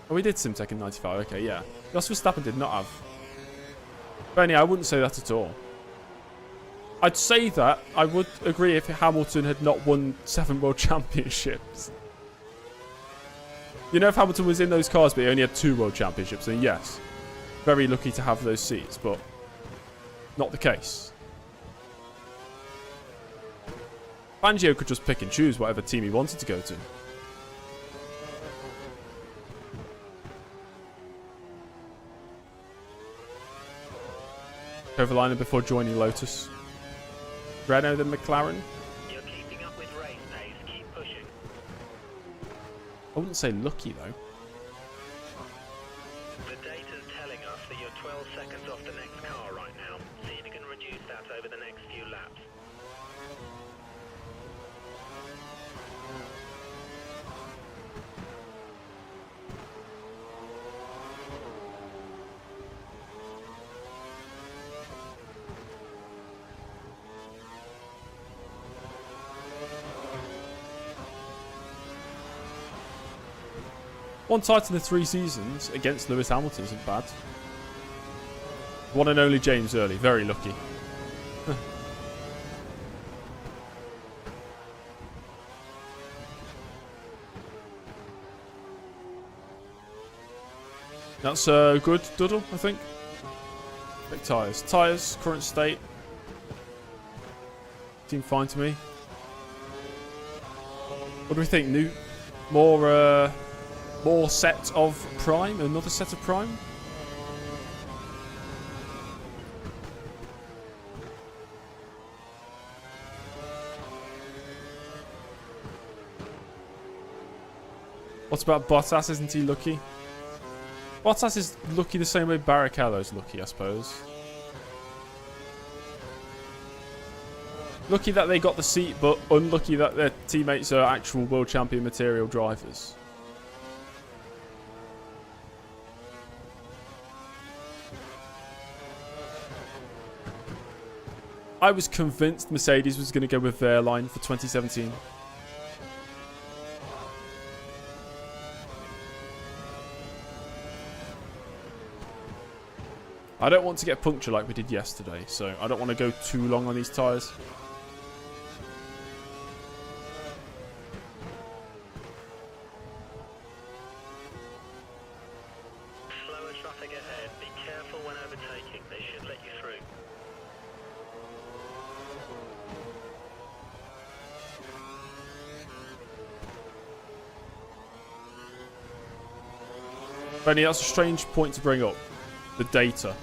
Oh, we did Simtech in 95. Okay, yeah. Jos Verstappen did not have. But anyway, I wouldn't say that at all. I'd say that. I would agree if Hamilton had not won 7 World Championships. You know, if Hamilton was in those cars, but he only had 2 World Championships, then yes. Very lucky to have those seats, but not the case. Fangio could just pick and choose whatever team he wanted to go to. Kovalainen before joining Lotus. Renault then McLaren. You're keeping up with race pace. Keep pushing. I wouldn't say lucky though. The data's telling us that you're 12 seconds off the next car right now. See if you can reduce that over the next few laps. One title in 3 seasons against Lewis Hamilton isn't bad. One and only James Early. Very lucky. That's good, Duddle, I think. Big tyres. Tyres, current state. Seem fine to me. What do we think? New, more set of prime? Another set of prime? What about Bottas? Isn't he lucky? Bottas is lucky the same way Barrichello's lucky, I suppose. Lucky that they got the seat, but unlucky that their teammates are actual world champion material drivers. I was convinced Mercedes was going to go with their line for 2017. I don't want to get puncture like we did yesterday, so I don't want to go too long on these tyres. Slower traffic ahead. Be careful when overtaking. They should let you through. Benny, that's a strange point to bring up. The data.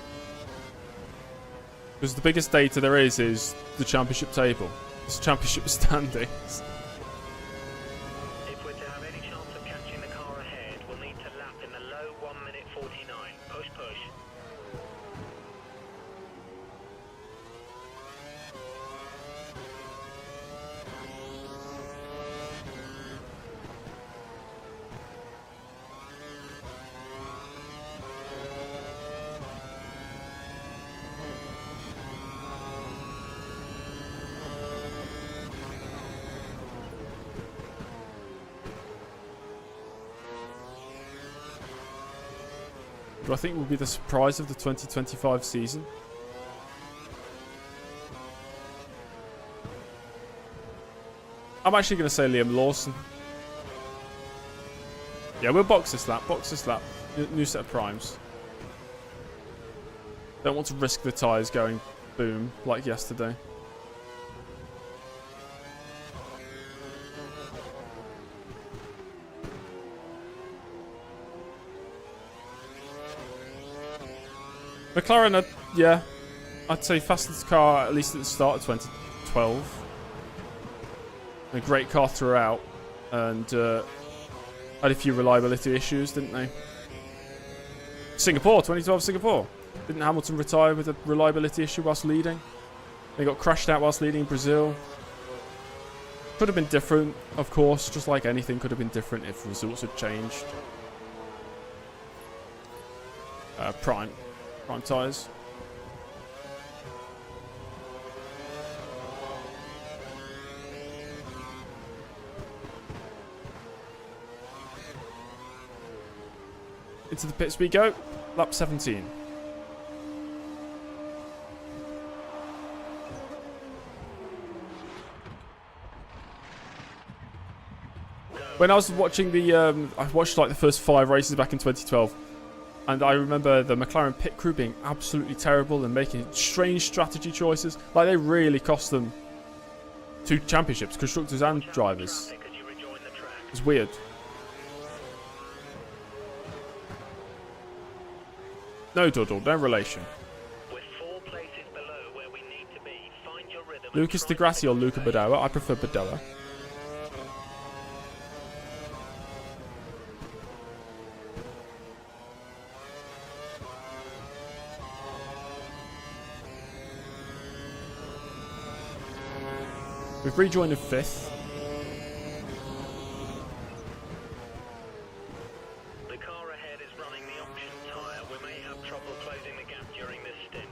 Because the biggest data there is the championship table. It's championship standings. If we're to have any chance of catching the car ahead, we'll need to lap in the low 1 minute 49. Push, push. Do I think will be the surprise of the 2025 season? I'm actually going to say Liam Lawson. Yeah, we'll box this lap. Box this lap. New set of primes. Don't want to risk the tyres going boom like yesterday. McLaren, yeah, I'd say fastest car at least at the start of 2012. A great car throughout, and Had a few reliability issues, didn't they? Singapore, 2012 Singapore. Didn't Hamilton retire with a reliability issue whilst leading? They got crashed out whilst leading Brazil. Could have been different, of course. Just like anything could have been different if results had changed. Prime tyres. Into the pits we go. Lap 17. When I was watching the, I watched like the first 5 races back in 2012, and I remember the McLaren pit crew being absolutely terrible and making strange strategy choices. Like they really cost them 2 championships, constructors and drivers. It's weird. No Doddle, no relation. Lucas Di Grassi or Luca Badoa? I prefer Badoa. We've rejoined in 5th. The car ahead is running the option tyre. We may have trouble closing the gap during this stint.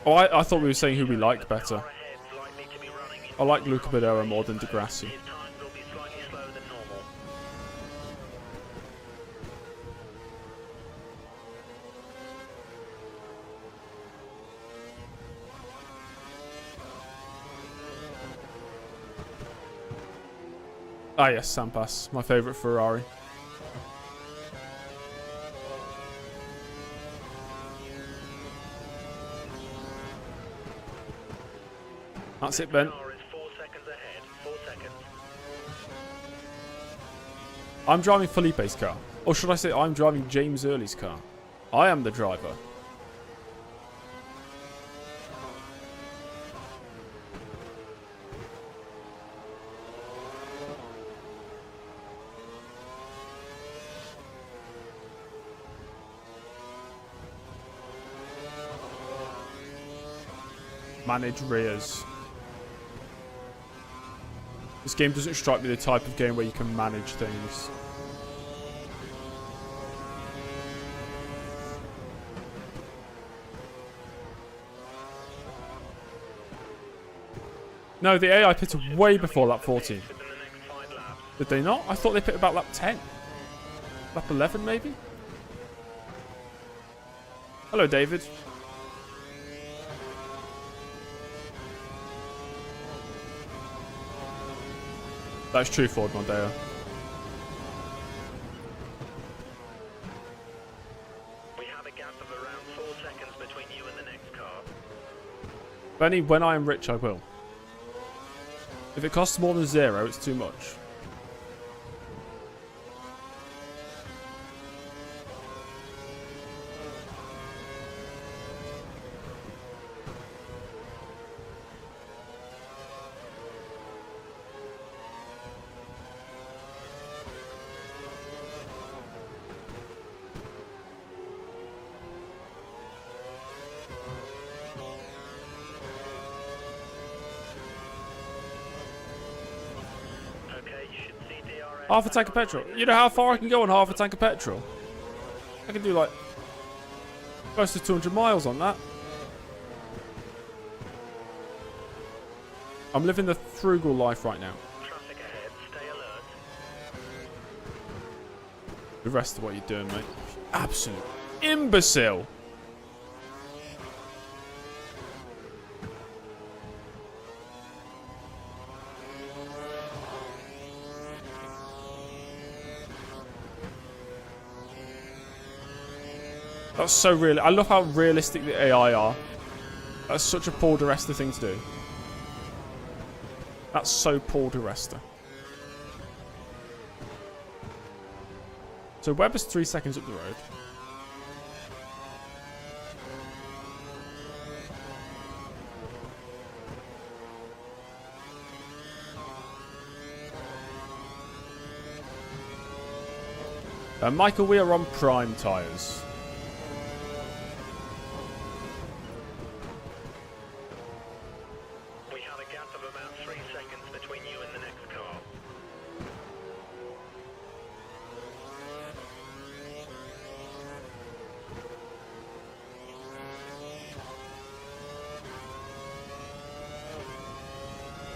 Oh, I thought we were saying who we like better. I like Luca Badoa more than Di Grassi. His times will be slightly slower than normal. Ah yes, Sampas, my favourite Ferrari. That's it, Ben. Car is 4 seconds ahead. 4 seconds. I'm driving Felipe's car. Or should I say I'm driving James Early's car? I am the driver. Manage rears. This game doesn't strike me the type of game where you can manage things. No, the AI pitted way before lap 14. Did they not? I thought they pitted about lap 10. Lap 11 maybe? Hello, David. That's true, Ford Mondeo. We have a gap of around 4 seconds between you and the next car. Benny, when I am rich, I will. If it costs more than 0, it's too much. Half a tank of petrol. You know how far I can go on half a tank of petrol? I can do like close to 200 miles on that. I'm living the frugal life right now. Traffic ahead, stay alert. The rest of what you're doing, mate. Absolute imbecile. That's so real. I love how realistic the AI are. That's such a Paul di Resta thing to do. That's so Paul di Resta. So Webber's 3 seconds up the road. Michael, we are on prime tyres. We have a gap of about 3 seconds between you and the next car.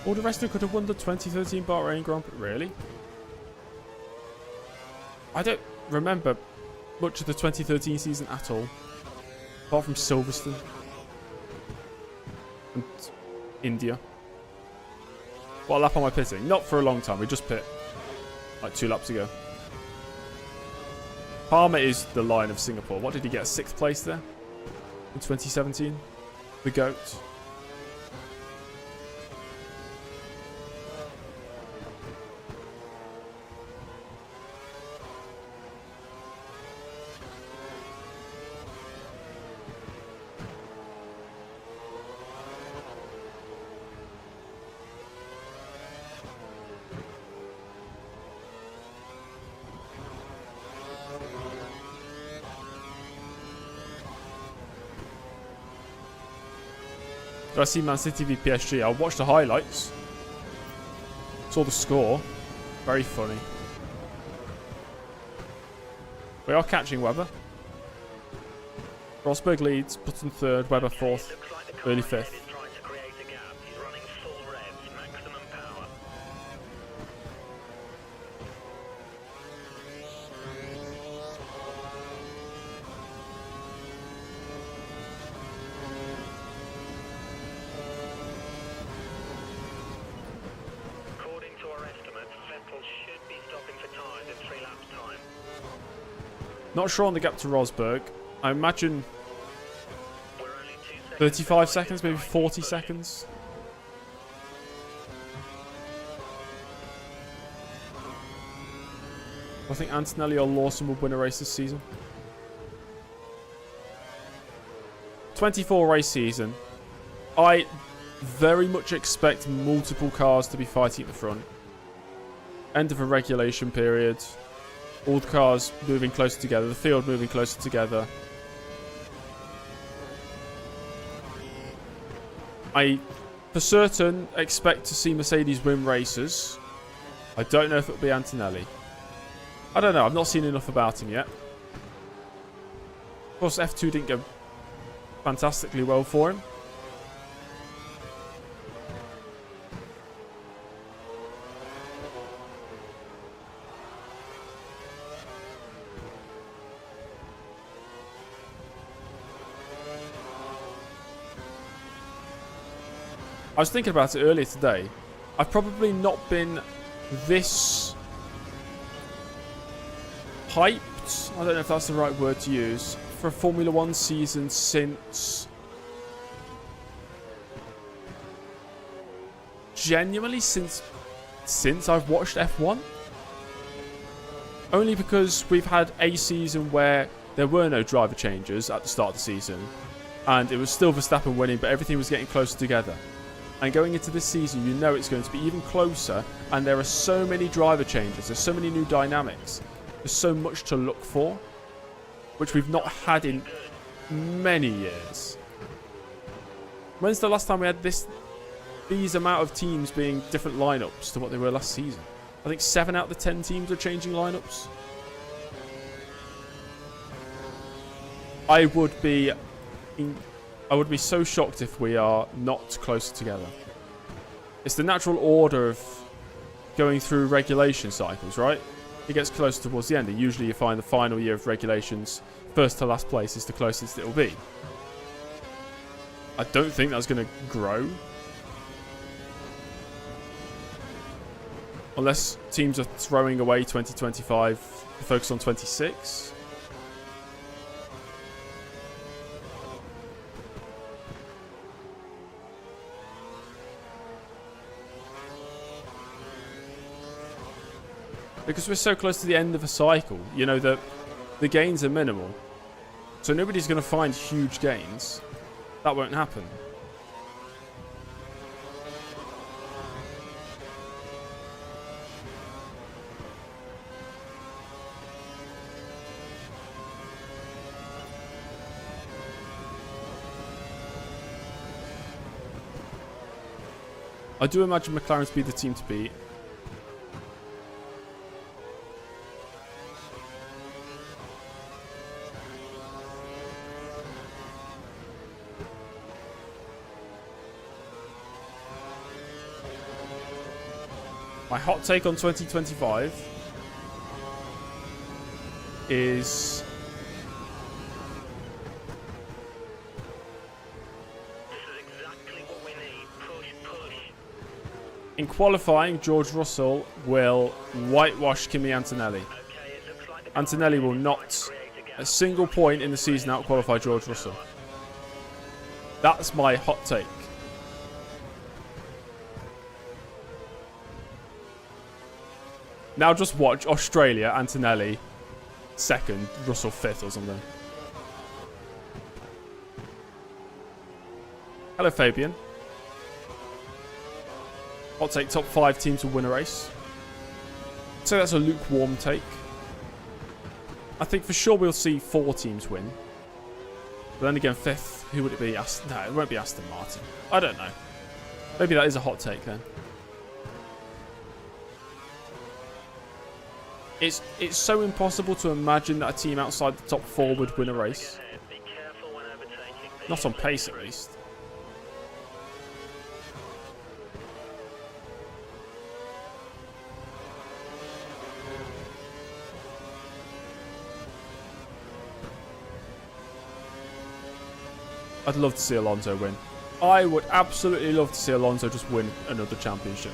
All the rest of it could have won the 2013 Bahrain Grand Prix. Really? I don't remember much of the 2013 season at all. Apart from Silverstone. And India. What lap am I pitting? Not for a long time. We just pit like 2 laps ago. Palmer is the line of Singapore. What did he get? 6th place there? In 2017? The GOAT. Did I see Man City v PSG? I watched the highlights. Saw the score. Very funny. We are catching Webber. Rosberg leads, Button 3rd, Webber 4th, early 5th. Not sure on the gap to Rosberg. I imagine 35 seconds, maybe 40 seconds. I think Antonelli or Lawson will win a race this season. 24 race season. I very much expect multiple cars to be fighting at the front. End of a regulation period. All the cars moving closer together. The field moving closer together. I, for certain, expect to see Mercedes win races. I don't know if it'll be Antonelli. I don't know. I've not seen enough about him yet. Of course, F2 didn't go fantastically well for him. I was thinking about it earlier today. I've probably not been this hyped, I don't know if that's the right word to use, for a Formula 1 season genuinely since I've watched F1. Only because we've had a season where there were no driver changes at the start of the season, and it was still Verstappen winning, but everything was getting closer together. And going into this season, you know it's going to be even closer, and there are so many driver changes, there's so many new dynamics, there's so much to look for, which we've not had in many years. When's the last time we had these amount of teams being different lineups to what they were last season? I think 7 out of the 10 teams are changing lineups. I would be so shocked if we are not closer together. It's the natural order of going through regulation cycles, right? It gets closer towards the end, and usually you find the final year of regulations, first to last place is the closest it'll be. I don't think that's going to grow. Unless teams are throwing away 2025 to focus on 26. Because we're so close to the end of a cycle, you know, the gains are minimal. So nobody's going to find huge gains. That won't happen. I do imagine McLaren to be the team to beat. My hot take on 2025 is Exactly what we need. Push, push. in qualifying, George Russell will whitewash Kimi Antonelli. Okay, it looks like the Antonelli will not a single point in the season out-qualify George Russell. That's my hot take. Now just watch Australia, Antonelli second, Russell fifth or something. Hello, Fabian. Hot take, top 5 teams to win a race. So that's a lukewarm take. I think for sure we'll see 4 teams win. But then again, 5th, who would it be? No, it won't be Aston Martin. I don't know. Maybe that is a hot take then. It's so impossible to imagine that a team outside the top 4 would win a race. Be careful when overtaking. Not on pace, at least. I'd love to see Alonso win. I would absolutely love to see Alonso just win another championship.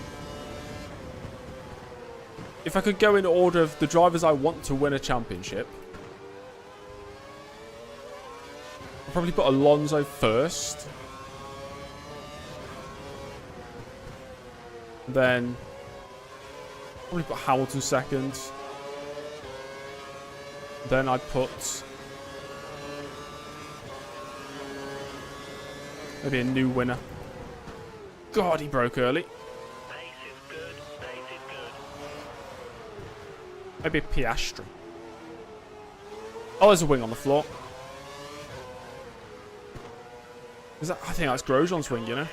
If I could go in order of the drivers I want to win a championship, I'd probably put Alonso first. Then probably put Hamilton second. Then I'd put maybe a new winner. God, he broke early. Pace is good. Pace is good. Maybe a Piastri. Oh, there's a wing on the floor. Is that? I think that's Grosjean's wing, you know.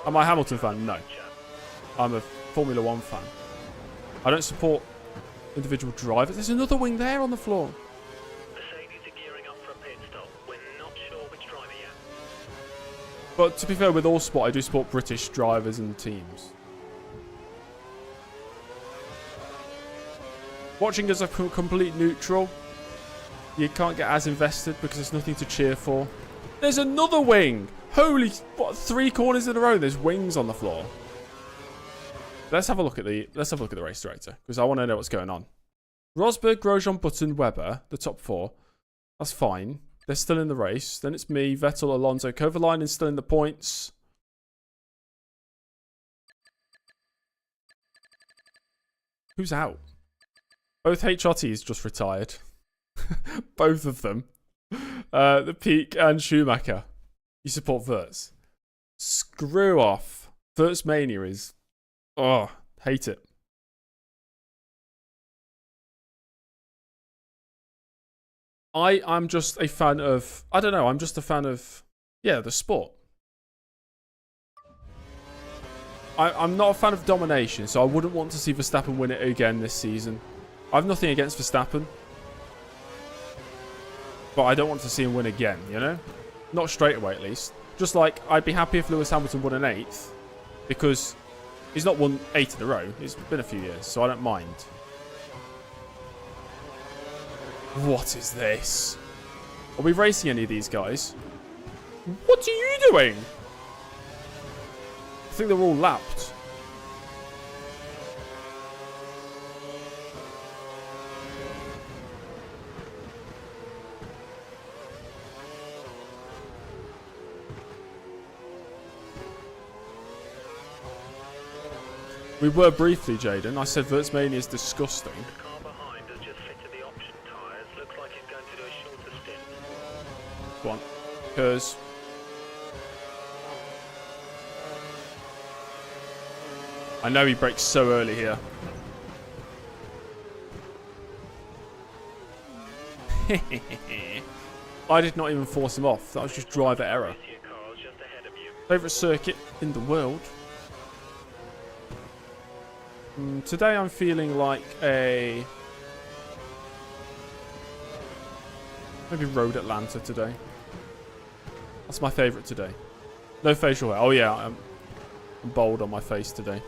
Am I a Hamilton fan? No. I'm a Formula 1 fan. I don't support individual drivers. There's another wing there on the floor. Mercedes are gearing up for a pit stop. We're not sure which driver yet. But to be fair, with all sport, I do support British drivers and teams. Watching as a complete neutral, you can't get as invested because there's nothing to cheer for. There's another wing! Holy, what, 3 corners in a row? There's wings on the floor. Let's have a look at the race director because I want to know what's going on. Rosberg, Grosjean, Button, Webber, the top 4. That's fine. They're still in the race. Then it's me, Vettel, Alonso, Kovalainen is still in the points. Who's out? Both HRTs just retired. Both of them. The Peak and Schumacher. You support Wirtz. Screw off. Wirtz Mania is... Oh, hate it. I'm just a fan of... I don't know, I'm just a fan of... Yeah, the sport. I'm not a fan of domination, so I wouldn't want to see Verstappen win it again this season. I have nothing against Verstappen. But I don't want to see him win again, you know? Not straight away, at least. Just like, I'd be happy if Lewis Hamilton won an 8th. Because he's not won 8 in a row. It's been a few years, so I don't mind. What is this? Are we racing any of these guys? What are you doing? I think they're all lapped. We were briefly, Jaden. I said Wirtzmania is disgusting. The car behind has just fitted the option tyres. Looks like it's going to do a shorter stint. Go on. Because... I know he brakes so early here. I did not even force him off. That was just driver error. Your car's just ahead of you. Favourite circuit in the world. Today I'm feeling like a... maybe Road Atlanta today. That's my favourite today. No facial hair. Oh yeah, I'm bald on my face today.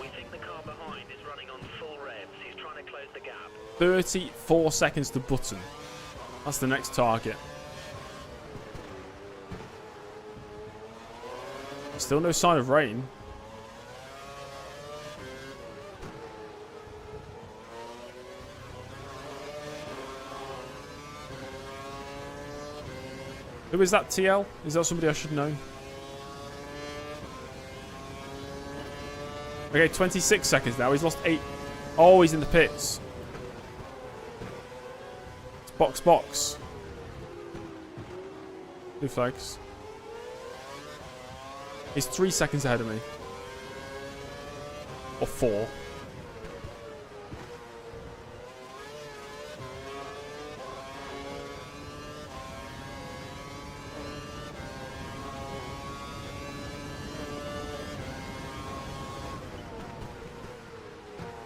We think the car behind is running on full revs. He's trying to close the gap. 34 seconds to button. That's the next target. Still no sign of rain. Who is that, TL? Is that somebody I should know? Okay, 26 seconds now. He's lost 8. Oh, he's in the pits. It's box, box. Blue flags. He's 3 seconds ahead of me. Or 4.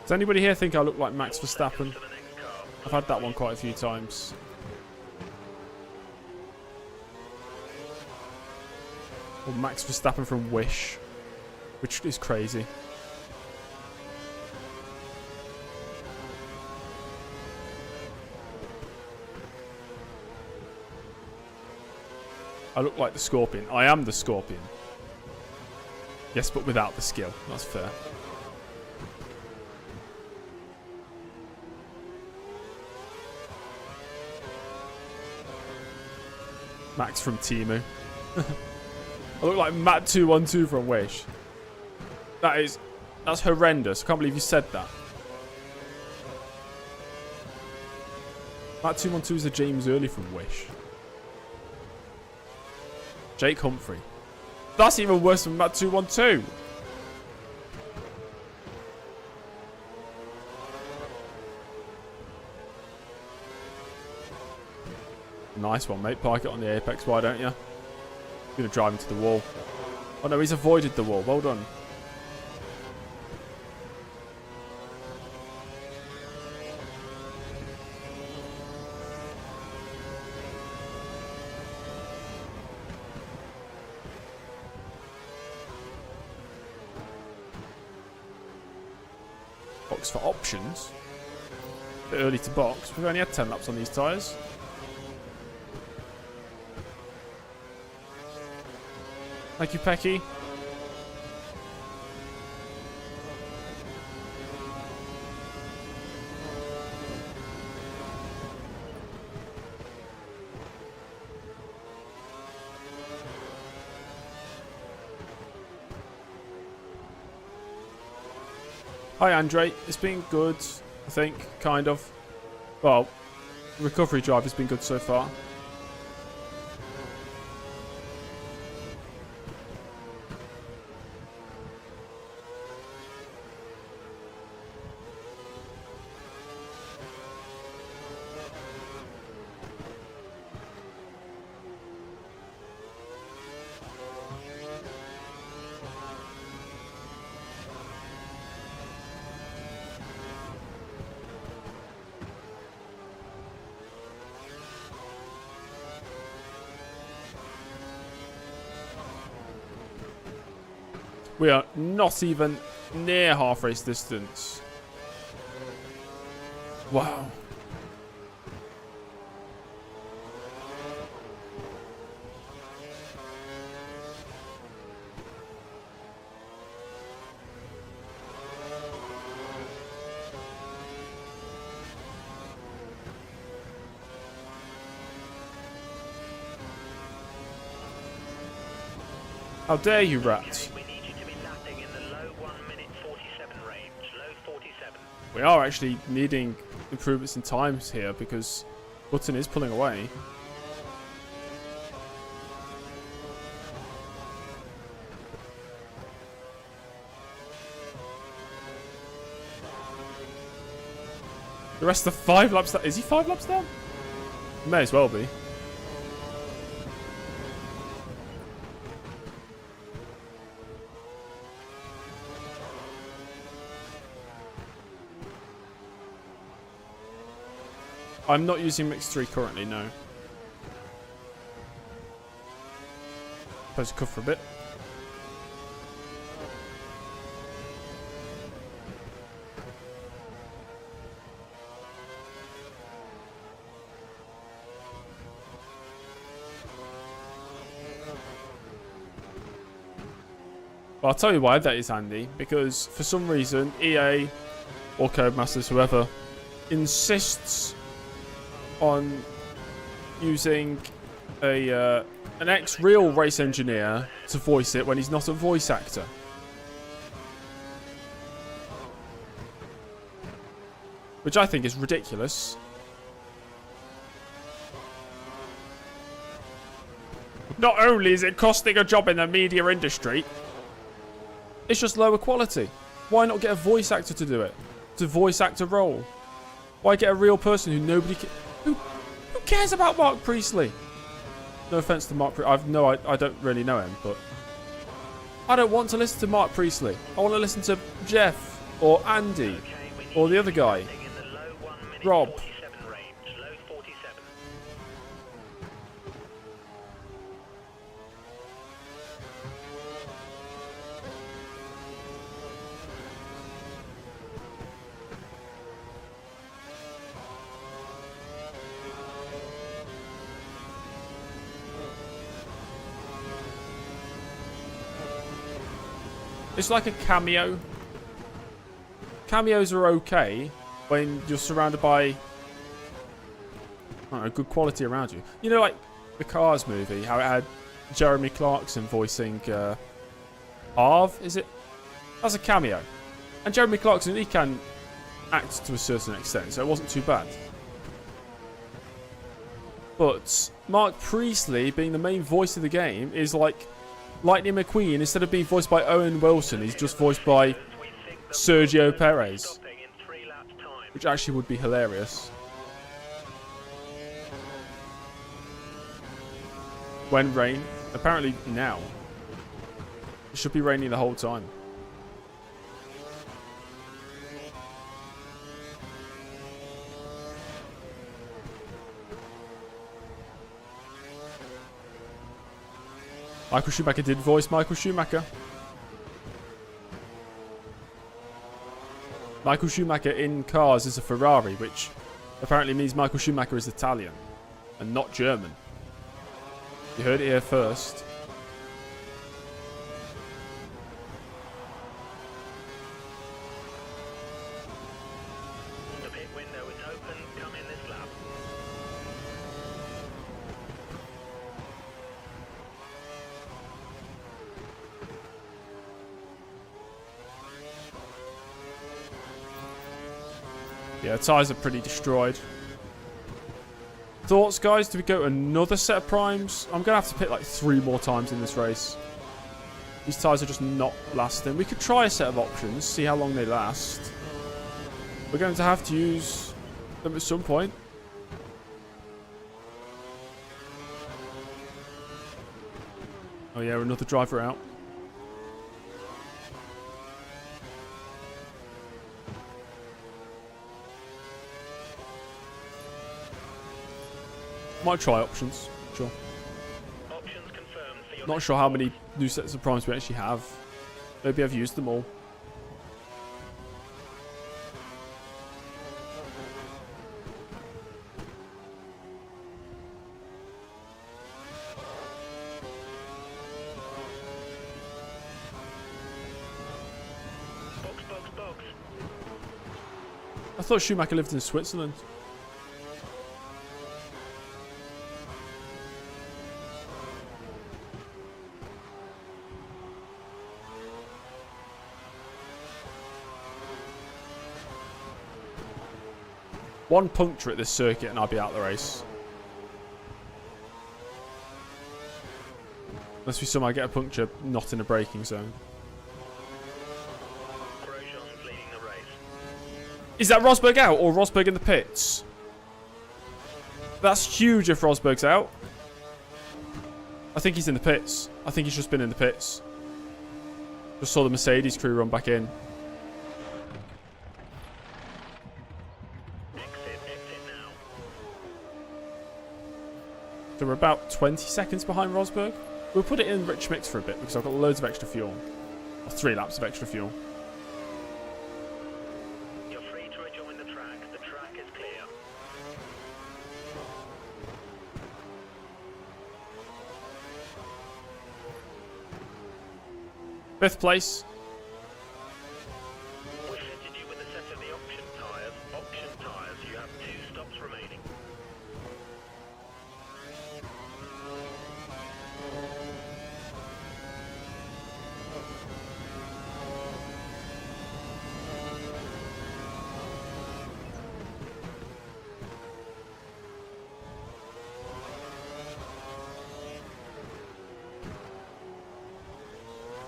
Does anybody here think I look like Max Verstappen? I've had that one quite a few times. Or Max Verstappen from Wish, which is crazy. I look like the Scorpion. I am the Scorpion. Yes, but without the skill. That's fair. Max from Timu. I look like Matt212 from Wish. That's horrendous. I can't believe you said that. Matt212 is a James Early from Wish. Jake Humphrey. That's even worse than Matt212. Nice one, mate. Park it on the apex, why don't you? You're going to drive into the wall. Oh no, he's avoided the wall. Well done. Box for options. Bit early to box. We've only had 10 laps on these tyres. Thank you, Pecky. Hi, Andre. It's been good, I think, kind of. Well, the recovery drive has been good so far. We are not even near half race distance. Wow. How dare you, rat? We are actually needing improvements in times here because Button is pulling away. The rest are 5 laps down. Is he 5 laps down? May as well be. I'm not using Mix 3 currently, no. Supposed to cover for a bit. Well, I'll tell you why that is handy. Because for some reason, EA or Codemasters, whoever, insists on using an ex-real race engineer to voice it when he's not a voice actor. Which I think is ridiculous. Not only is it costing a job in the media industry, it's just lower quality. Why not get a voice actor to do it? To voice act a role? Why get a real person who nobody can... Who cares about Mark Priestley? No offense to Mark Priestley. I don't really know him, but... I don't want to listen to Mark Priestley. I want to listen to Jeff, or Andy, or the other guy. Rob. It's like a cameo. Cameos are okay when you're surrounded by, I don't know, good quality around you. You know, like the Cars movie, how it had Jeremy Clarkson voicing Arv, is it? That's a cameo. And Jeremy Clarkson, he can act to a certain extent, so it wasn't too bad. But Mark Priestley, being the main voice of the game, is like Lightning McQueen. Instead of being voiced by Owen Wilson, he's just voiced by Sergio Perez, which actually would be hilarious. When rain? Apparently now. It should be raining the whole time. Michael Schumacher did voice Michael Schumacher. Michael Schumacher in Cars is a Ferrari, which apparently means Michael Schumacher is Italian and not German. You heard it here first. The pit window is open. Come in this lap. Yeah, tyres are pretty destroyed. Thoughts, guys? Do we go another set of primes? I'm going to have to pit like 3 more times in this race. These tyres are just not lasting. We could try a set of options, see how long they last. We're going to have to use them at some point. Oh yeah, another driver out. Might try options, sure. Options confirmed for your Not sure how many new sets of primes we actually have. Maybe I've used them all. box. I thought Schumacher lived in Switzerland. One puncture at this circuit and I'll be out of the race. Unless we somehow get a puncture not in a braking zone. Grosjean's leading the race. Is that Rosberg out or Rosberg in the pits? That's huge if Rosberg's out. I think he's in the pits. I think he's just been in the pits. Just saw the Mercedes crew run back in. Exit now. So we're about 20 seconds behind Rosberg. We'll put it in rich mix for a bit because I've got loads of extra fuel. Or 3 laps of extra fuel. You're free to rejoin the track. The track is clear. Fifth place. We fitted you with a set of the option tyres. Option tyres. You have 2 stops remaining.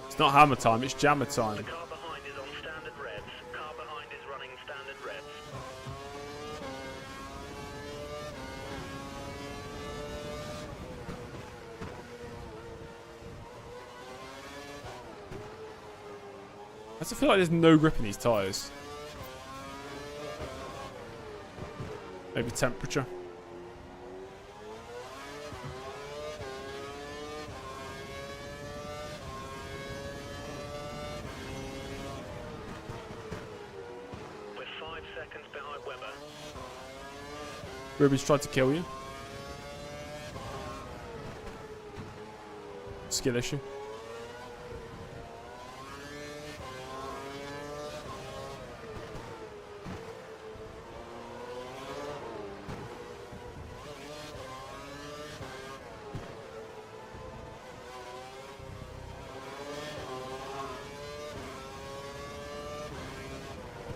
It's not hammer time, it's jammer time. The car behind is on standard revs. Car behind is running standard revs. I just feel like there's no grip in these tyres. Maybe temperature. We're 5 seconds behind Webber. Ruby's tried to kill you. Skill issue.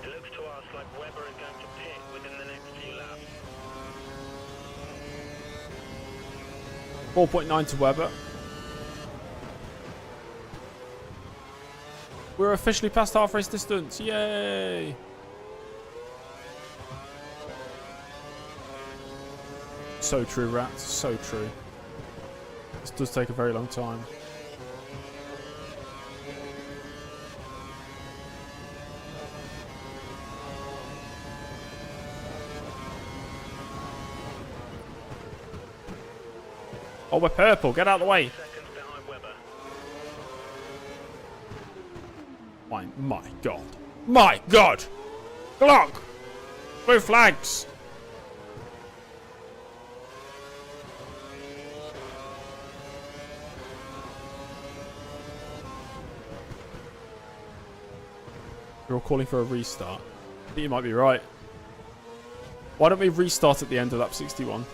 It looks to us like Webber is going to pit within the next few laps. 4.9 to Webber. We're officially past half race distance. Yay! So true, rats. So true. This does take a very long time. Oh, we're purple. Get out of the way. Seconds behind Webber. My God. My God! Glock! Blue flags! You're all calling for a restart. I think you might be right. Why don't we restart at the end of lap 61?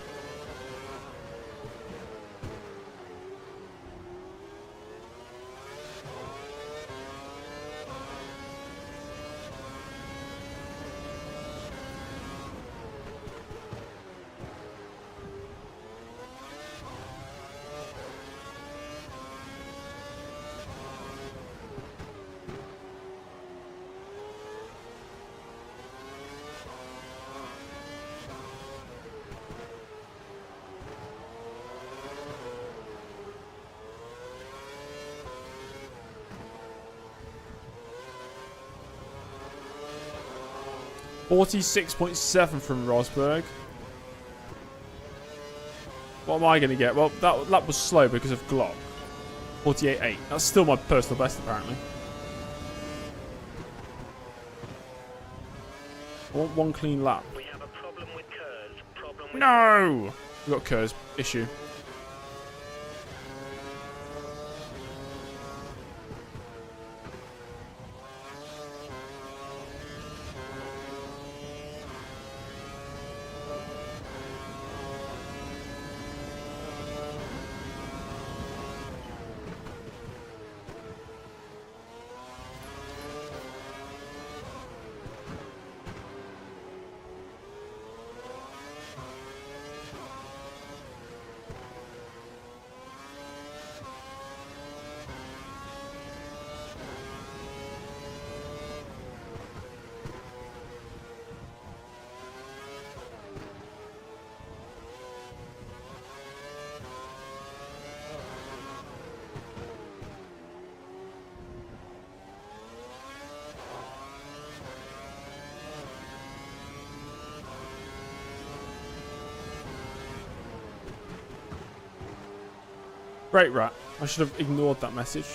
.46.7 from Rosberg. What am I going to get? Well, that lap was slow because of Glock. 48.8. That's still my personal best, apparently. I want one clean lap. We have a problem with Kurz. Problem with No! We've got Kerr's issue. Great rat. I should have ignored that message.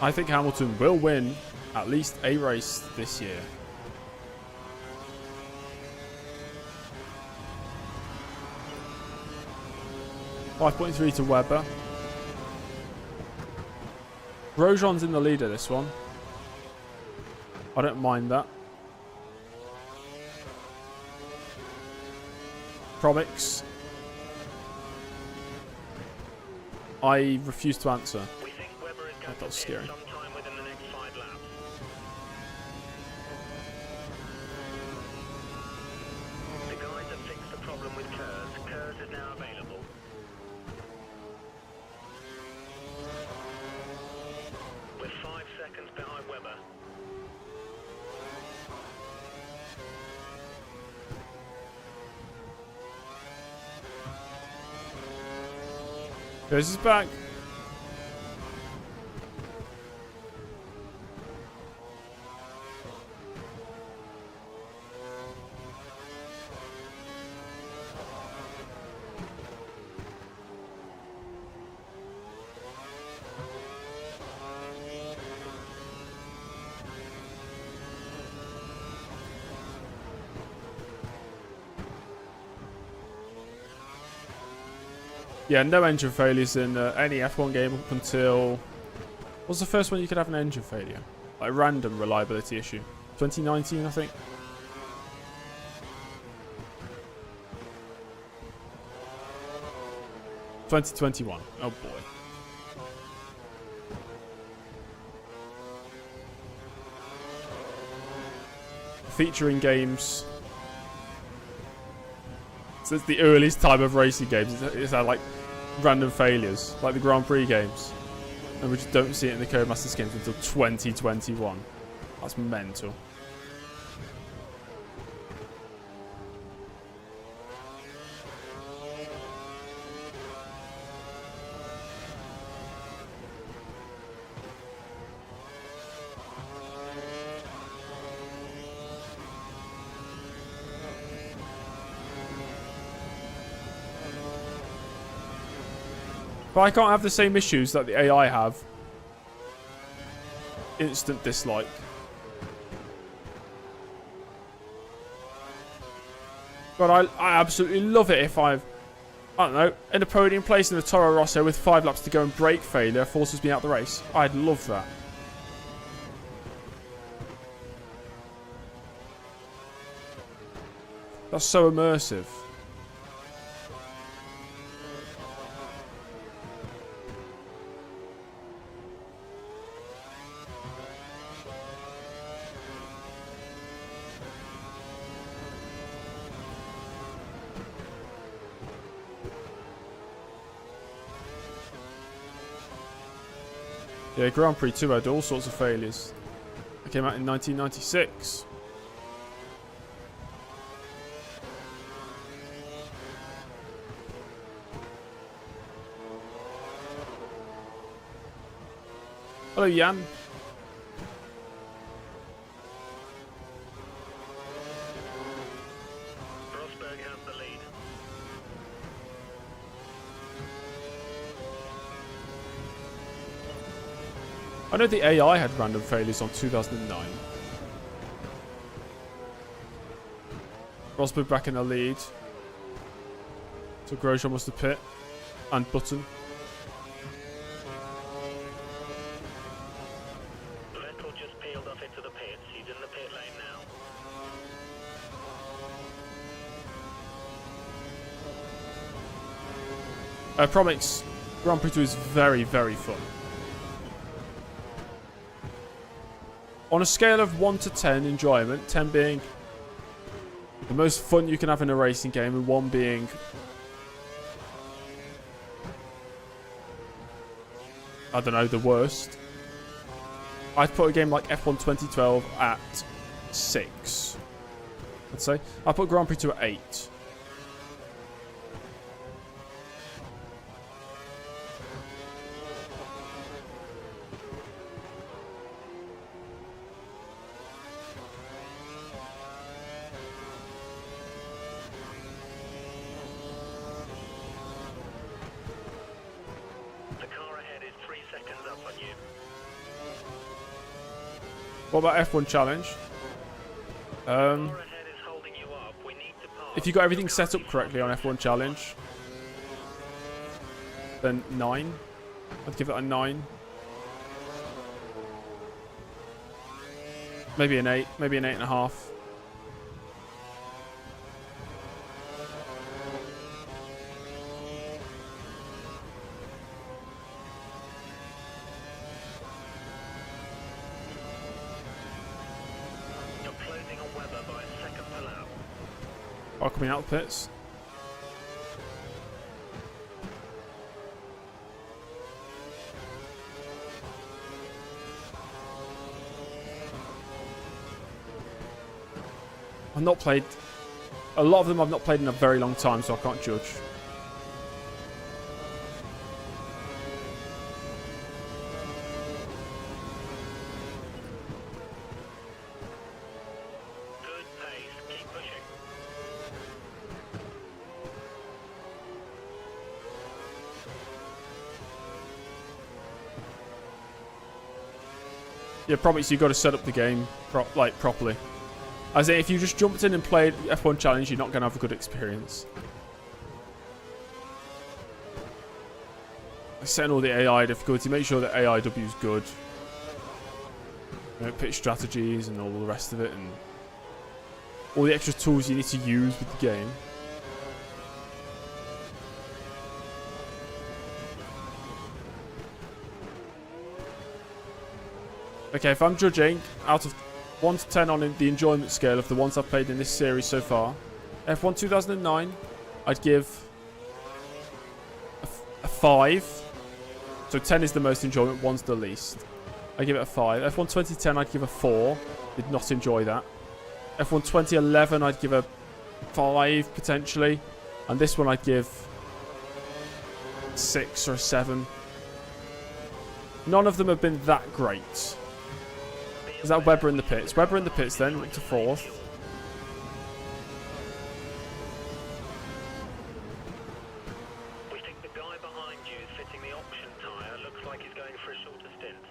I think Hamilton will win at least a race this year. .3 to Webber. Grosjean's in the leader this one. I don't mind that. Probix. I refuse to answer. That was scary. Sometime within the next 5 laps. The guys have fixed the problem with Kurz. Kurz is now available. We're 5 seconds behind Webber. Kurz is back. Yeah, no engine failures in any F1 game up until... What's the first one you could have an engine failure? Like a random reliability issue. 2019, I think. ...2021. Oh, boy. Featuring games... So it's the earliest time of racing games. It's like random failures, like the Grand Prix games. And we just don't see it in the Codemasters games until 2021. That's mental. But I can't have the same issues that the AI have. Instant dislike. God, I absolutely love it if I don't know, in a podium place in the Toro Rosso with 5 laps to go and brake failure forces me out the race. I'd love that. That's so immersive. Yeah, Grand Prix 2 had all sorts of failures. It came out in 1996. Hello, Jan. Rosberg has the lead. I know the AI had random failures on 2009. Rosberg back in the lead. So Grosjean was the pit. And Button. Vettel just peeled off into the pits. He's in the pit lane now. Promix, Grand Prix 2 is very, very fun. On a scale of 1 to 10 enjoyment, 10 being the most fun you can have in a racing game and 1 being I don't know, the worst. I'd put a game like F1 2012 at 6. I'd say. I'll put Grand Prix 2 at 8. What about F1 Challenge? If you got everything set up correctly on F1 Challenge, then 9. I'd give it a 9. Maybe an 8. Maybe an 8.5. Coming out the pits. I've not played a lot of them. I've not played in a very long time, so I can't judge. Yeah, probably. So you got to set up the game properly. As in, if you just jumped in and played F1 Challenge, you're not going to have a good experience. Setting all the AI difficulty, make sure that AIW is good. You know, pitch strategies and all the rest of it, and all the extra tools you need to use with the game. Okay, if I'm judging out of 1 to 10 on the enjoyment scale of the ones I've played in this series so far, F1 2009, I'd give a 5. So 10 is the most enjoyment, 1's the least. I give it a 5. F1 2010, I'd give a 4. Did not enjoy that. F1 2011, I'd give a 5 potentially. And this one I'd give 6 or a 7. None of them have been that great. Is that Webber in the pits? Webber in the pits then, up to 4th. We think the guy behind you is fitting the option tyre. Looks like he's going for a shorter stint.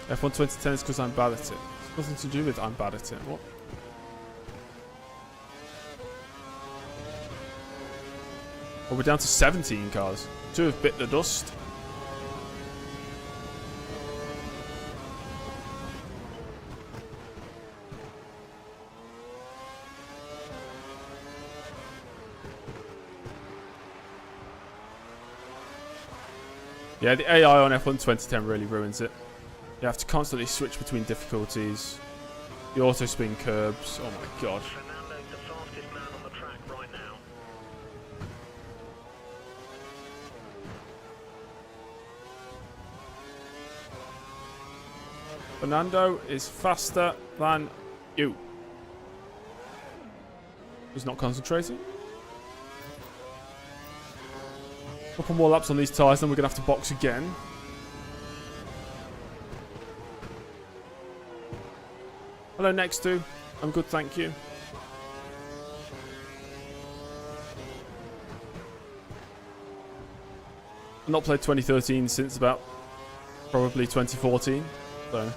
F1 2010 is because I'm bad at it. It's nothing to do with I'm bad at it. What? Well, we're down to 17 cars. 2 have bit the dust. Yeah, the AI on F1 2010 really ruins it. You have to constantly switch between difficulties. The auto spin curbs. Oh my god. Fernando's the fastest man on the track right now. Fernando is faster than you. He's not concentrating. Couple more laps on these tyres, then we're going to have to box again. Hello, next to. I'm good, thank you. I've not played 2013 since about probably 2014, so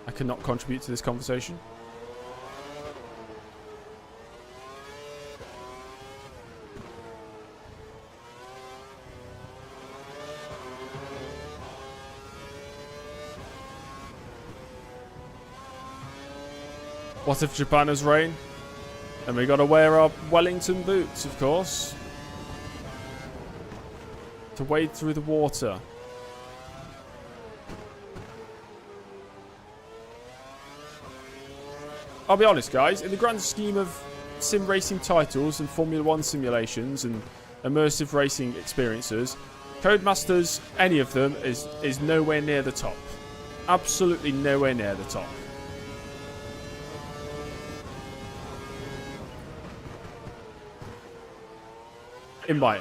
I cannot contribute to this conversation. What if Japan has rain? And we got to wear our Wellington boots, of course, to wade through the water. I'll be honest, guys, in the grand scheme of sim racing titles and Formula 1 simulations and immersive racing experiences, Codemasters, any of them, is nowhere near the top. Absolutely nowhere near the top. In my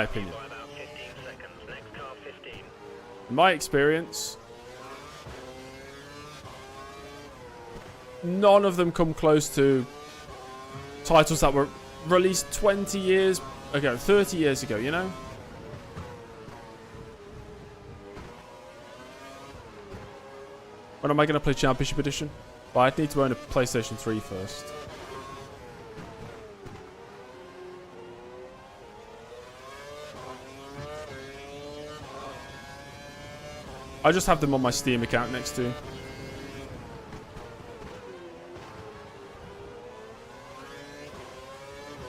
opinion. By about 15 seconds. Next car 15. In my experience, none of them come close to titles that were released 20 years ago, 30 years ago, you know? When am I going to play Championship Edition? Well, I'd need to own a PlayStation 3 first. I just have them on my Steam account next to.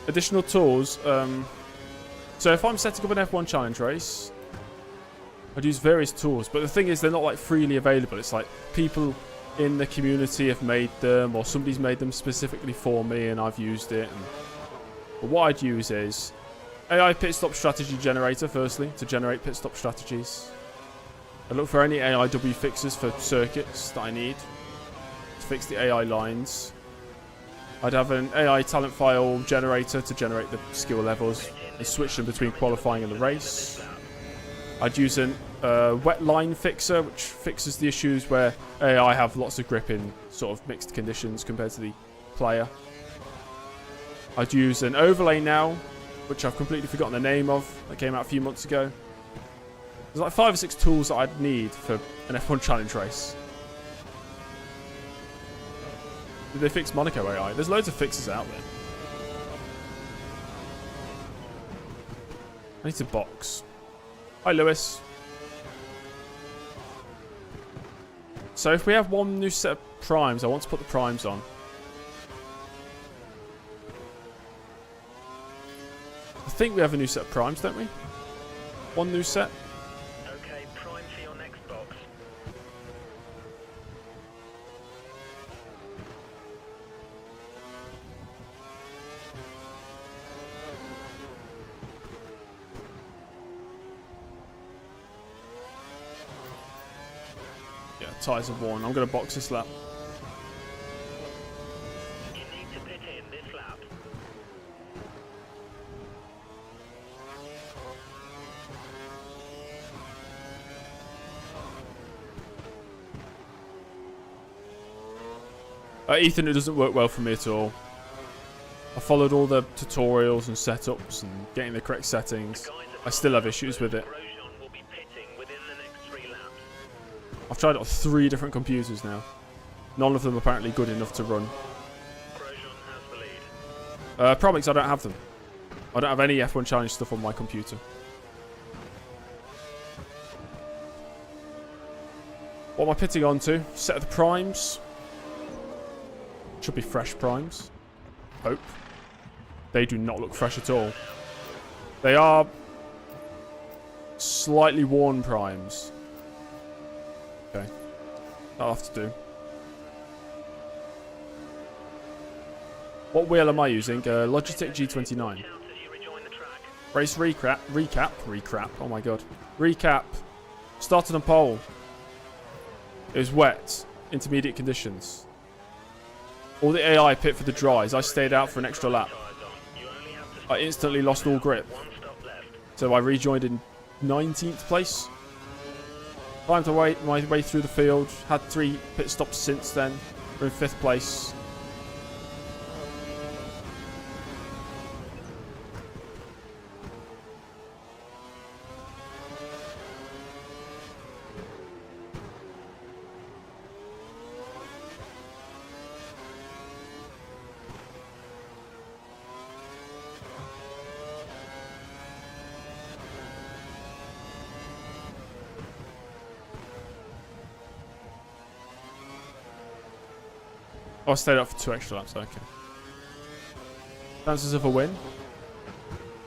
Additional tools. So if I'm setting up an F1 challenge race, I'd use various tools. But the thing is, they're not like freely available. It's like people in the community have made them, or somebody's made them specifically for me, and I've used it. But what I'd use is AI pit stop strategy generator, firstly, to generate pit stop strategies. I'd look for any AIW fixes for circuits that I need to fix the AI lines. I'd have an AI talent file generator to generate the skill levels and switch them between qualifying and the race. I'd use an wet line fixer, which fixes the issues where AI have lots of grip in sort of mixed conditions compared to the player. I'd use an overlay now, which I've completely forgotten the name of, that came out a few months ago. There's like 5 or 6 tools that I'd need for an F1 challenge race. Did they fix Monaco AI? There's loads of fixes out there. I need to box. Hi, Lewis. So if we have one new set of primes, I want to put the primes on. I think we have a new set of primes, don't we? One new set. Okay, prime for your next box. Yeah, tyres are worn. I'm going to box this lap. You need to pit in this lap. Ethan, it doesn't work well for me at all. I followed all the tutorials and setups and getting the correct settings. I still have issues with it. Grosjean will be pitting within the next 3 laps. I've tried it on 3 different computers now. None of them apparently good enough to run. Grosjean has the lead. Promix, I don't have them. I don't have any F1 challenge stuff on my computer. What am I pitting onto? Set of the primes. Should be fresh primes. Hope. They do not look fresh at all. They are slightly worn primes. Okay. That'll have to do. What wheel am I using? Logitech G29. Shout as you rejoin the track. Race recap. Oh my god. Recap. Started on pole. It was wet. Intermediate conditions. All the AI pit for the dries. I stayed out for an extra lap. You only have to I instantly lost all grip. 1 stop left. So I rejoined in 19th place. Climbed my way through the field. Had 3 pit stops since then. We're in 5th place. Oh, I stayed up for 2 extra laps, okay. Chances of a win.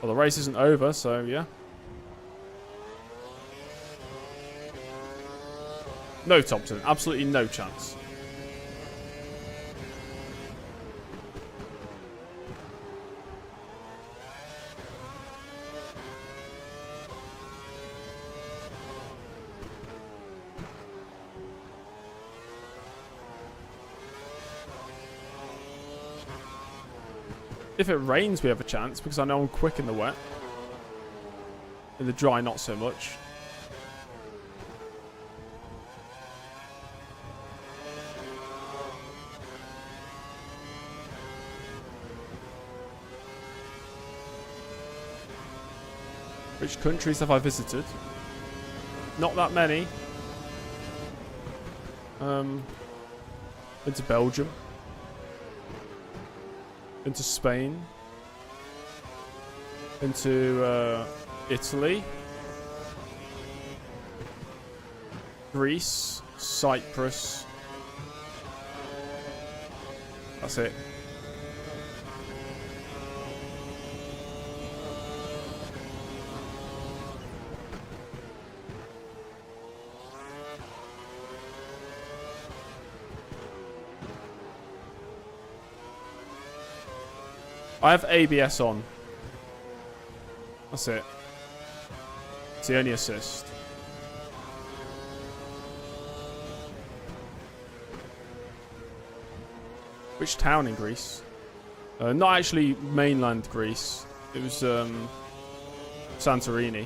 Well, the race isn't over, so yeah. No, Thompson. Absolutely no chance. If it rains, we have a chance, because I know I'm quick in the wet. In the dry, not so much. Which countries have I visited? Not that many. Been to Belgium. Been to Spain. Been to Italy. Greece. Cyprus. That's it. I have ABS on. That's it. It's the only assist. Which town in Greece? Not actually mainland Greece. It was Santorini.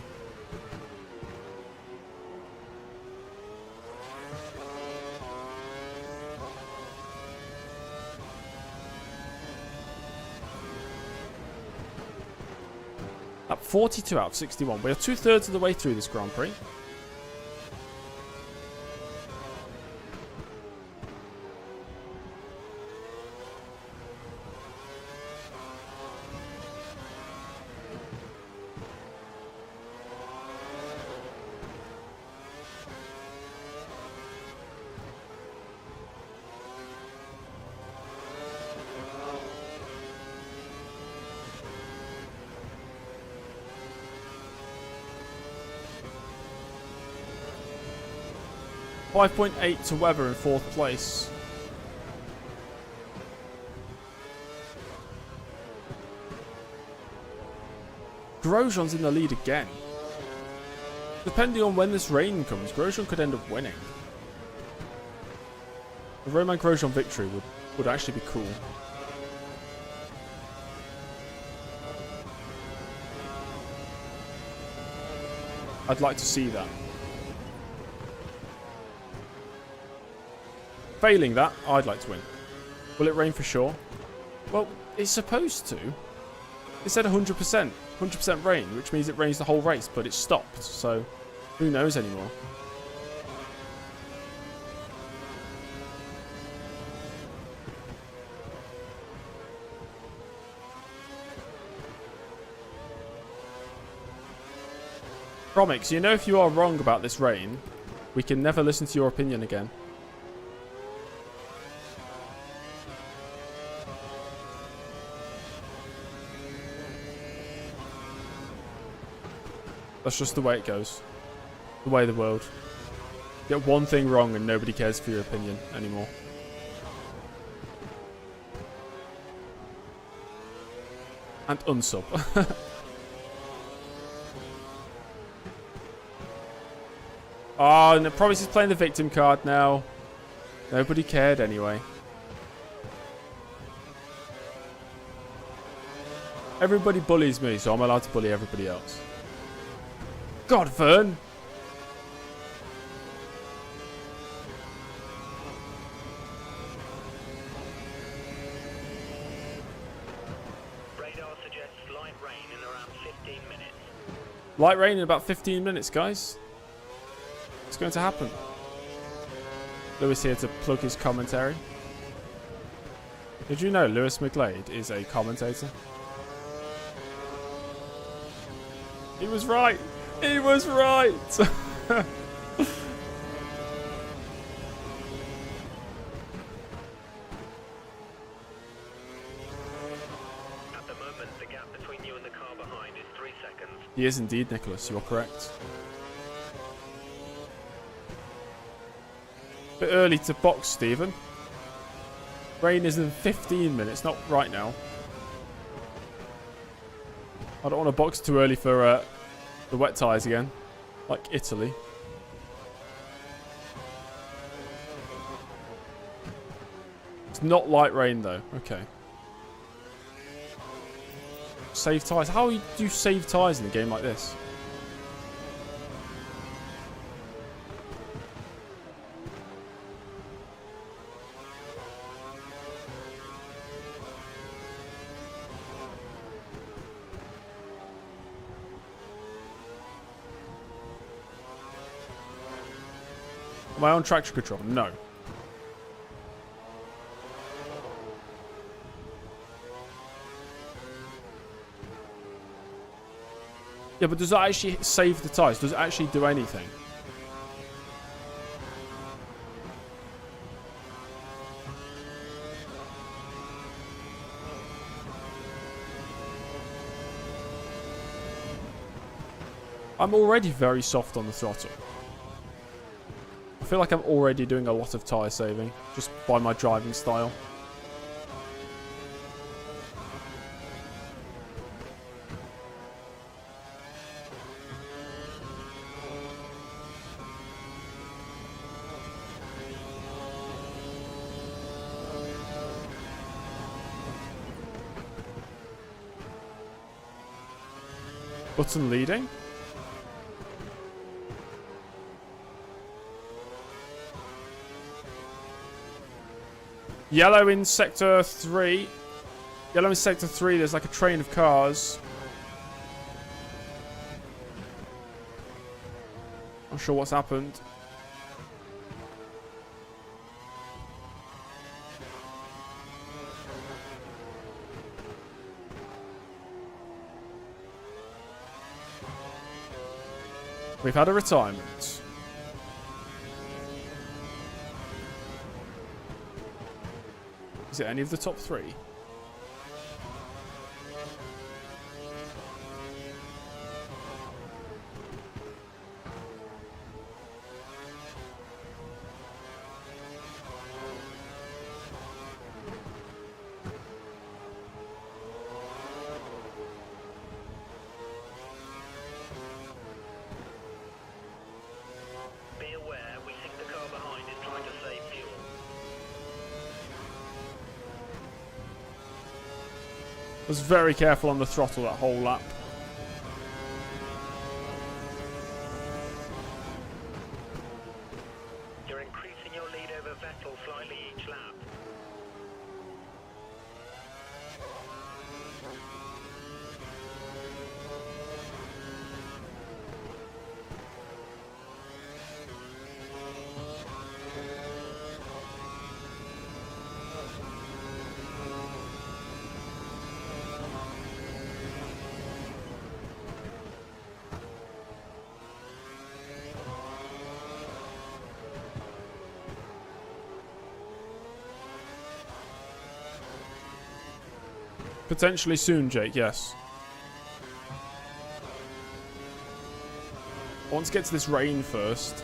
At 42 out of 61. We are 2/3 of the way through this Grand Prix. .8 to Webber in 4th place. Grosjean's in the lead again. Depending on when this rain comes, Grosjean could end up winning. A Romain Grosjean victory would actually be cool. I'd like to see that. Failing that, I'd like to win. Will it rain for sure? Well, it's supposed to. It said 100%. 100% rain, which means it rains the whole race, but it stopped. So, who knows anymore? Bromix, you know if you are wrong about this rain, we can never listen to your opinion again. That's just the way it goes. The way of the world. Get one thing wrong and nobody cares for your opinion anymore. And unsub. Oh, and Promise is playing the victim card now. Nobody cared anyway. Everybody bullies me, so I'm allowed to bully everybody else. God, Vern! Radar suggests light rain in around 15 minutes. Light rain in about 15 minutes, guys. It's going to happen. Lewis here to plug his commentary. Did you know Lewis McGlade is a commentator? He was right! He was right! At the moment, the gap between you and the car behind is 3 seconds. He is indeed, Nicholas. You are correct. Bit early to box, Stephen. Rain is in 15 minutes, not right now. I don't want to box too early for the wet tyres again, like Italy. It's not light rain though. Okay. Save tyres. How do you save tyres in a game like this? Am I on traction control? No. Yeah, but does that actually save the tyres? Does it actually do anything? I'm already very soft on the throttle. I feel like I'm already doing a lot of tyre saving just by my driving style. Button leading. Yellow in sector 3. Yellow in sector 3, there's like a train of cars. Not sure what's happened. We've had a retirement. Is it any of the top 3? Be aware, we think the car behind is trying to save fuel. I was very careful on the throttle that whole lap. You're increasing your lead over Vettel slightly each lap. Potentially soon, Jake, yes. I want to get to this rain first.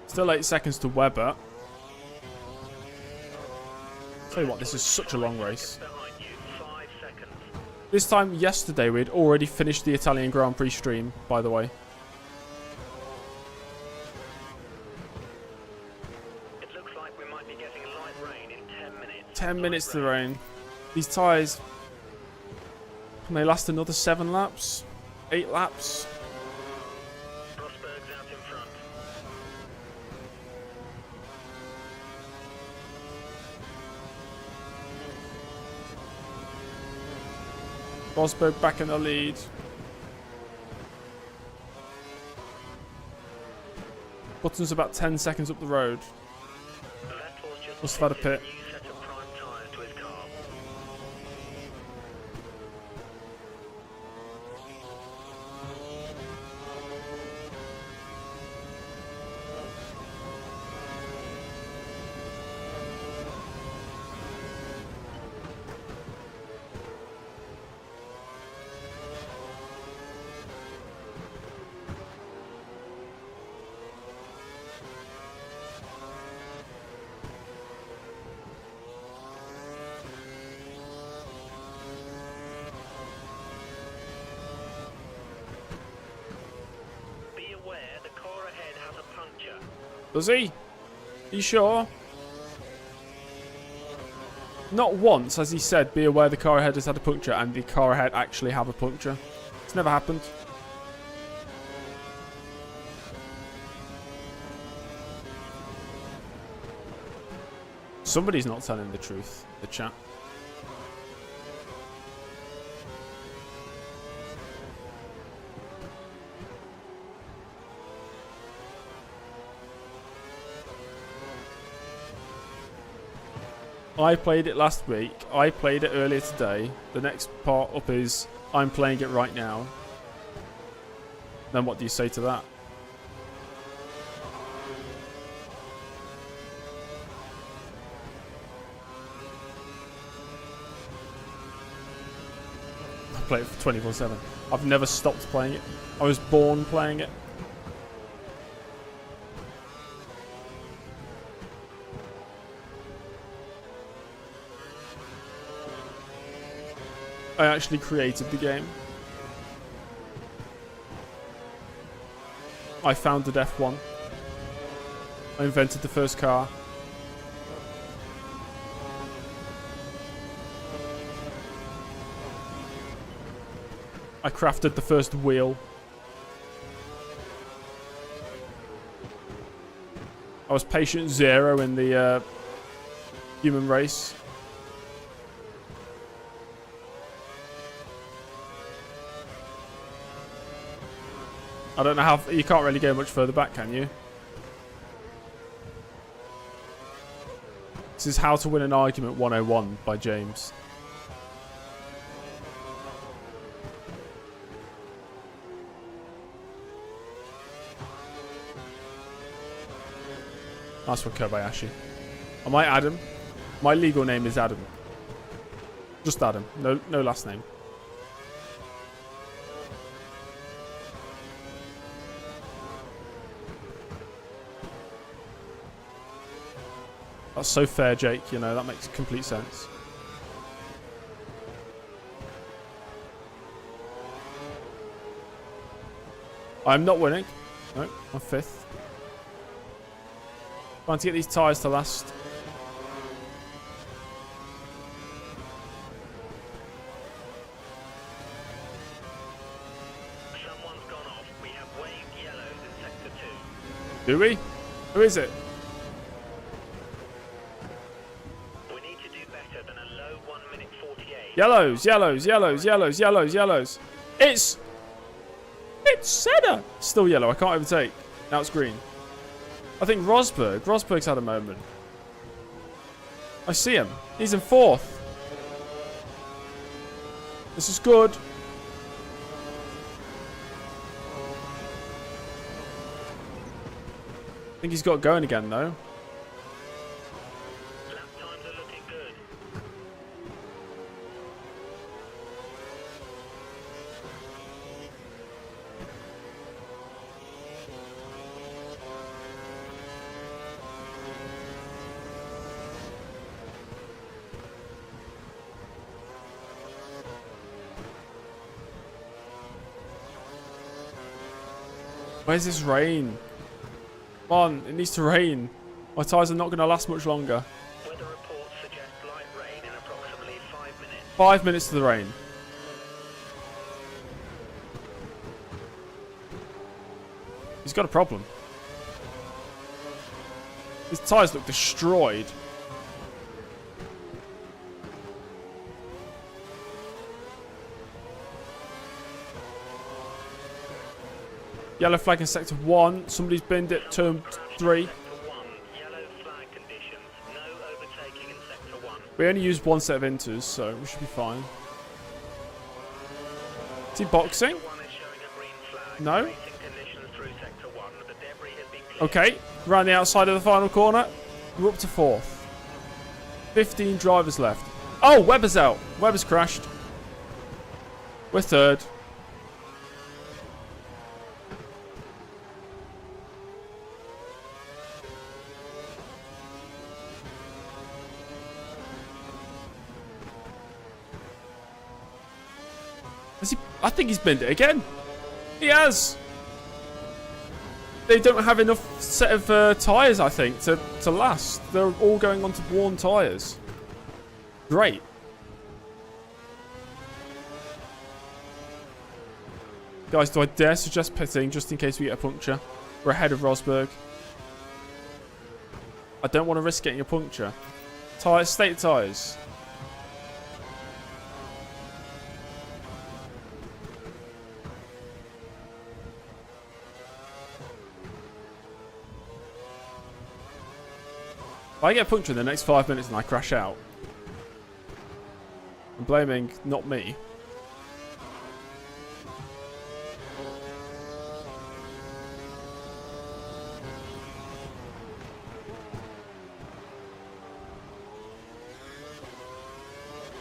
Still 8 seconds to Webber. Tell you what, this is such a long race. Behind you, 5 seconds. This time yesterday, we'd already finished the Italian Grand Prix stream, by the way. It looks like we might be getting light rain in 10 minutes. 10 minutes to rain. These tyres, can they last another 7 laps? 8 laps? Rosberg's out in front. Rosberg back in the lead. Button's about 10 seconds up the road. Vettel's just Must have had a fitted pit. new set of prime tyres to his car. Be aware, the car ahead has a puncture. Does he? Are you sure? Not once has he said, be aware the car ahead has had a puncture, and the car ahead actually have a puncture. It's never happened. Somebody's not telling the truth, the chat. I played it last week. I played it earlier today. The next part up is I'm playing it right now. Then what do you say to that? I play it for 24/7. I've never stopped playing it. I was born playing it. I actually created the game. I founded F1. I invented the first car. I crafted the first wheel. I was patient zero in the human race. I don't know how... You can't really go much further back, can you? This is How to Win an Argument 101 by James. Nice one, Kobayashi. Am I Adam? My legal name is Adam. Just Adam. No last name. That's so fair, Jake. You know, that makes complete sense. I'm not winning. No, I'm fifth. Trying to get these tyres to last. Someone's gone off. We have waved yellows in sector 2. Do we? Who is it? We need to do better than a low 1 minute 48. Yellows, yellows, yellows, yellows, yellows, yellows. It's Senna. Still yellow. I can't overtake. Now it's green. I think Rosberg's had a moment. I see him. He's in fourth. This is good. I think he's got going again, though. Lap times are looking good. Where's this rain? Come on, it needs to rain. My tyres are not going to last much longer. Weather reports suggest light rain in approximately 5 minutes. 5 minutes to the rain. He's got a problem. His tyres look destroyed. Yellow flag in sector 1. Somebody's binned it turn 3. Sector 1, yellow flag conditions. No overtaking in sector 1. We only used one set of inters, so we should be fine. Is he boxing? Sector 1 is showing a green flag. No. Racing conditions through sector 1. The debris has been cleared. Okay, round the outside of the final corner. We're up to 4th. 15 drivers left. Oh, Webber's out. Webber's crashed. We're 3rd. I think he's binned it again. He has. They don't have enough set of tyres, I think, to last. They're all going onto worn tyres. Great. Guys, do I dare suggest pitting just in case we get a puncture? We're ahead of Rosberg. I don't want to risk getting a puncture. Tyres, state tyres. If I get a puncture in the next 5 minutes and I crash out, I'm blaming not me.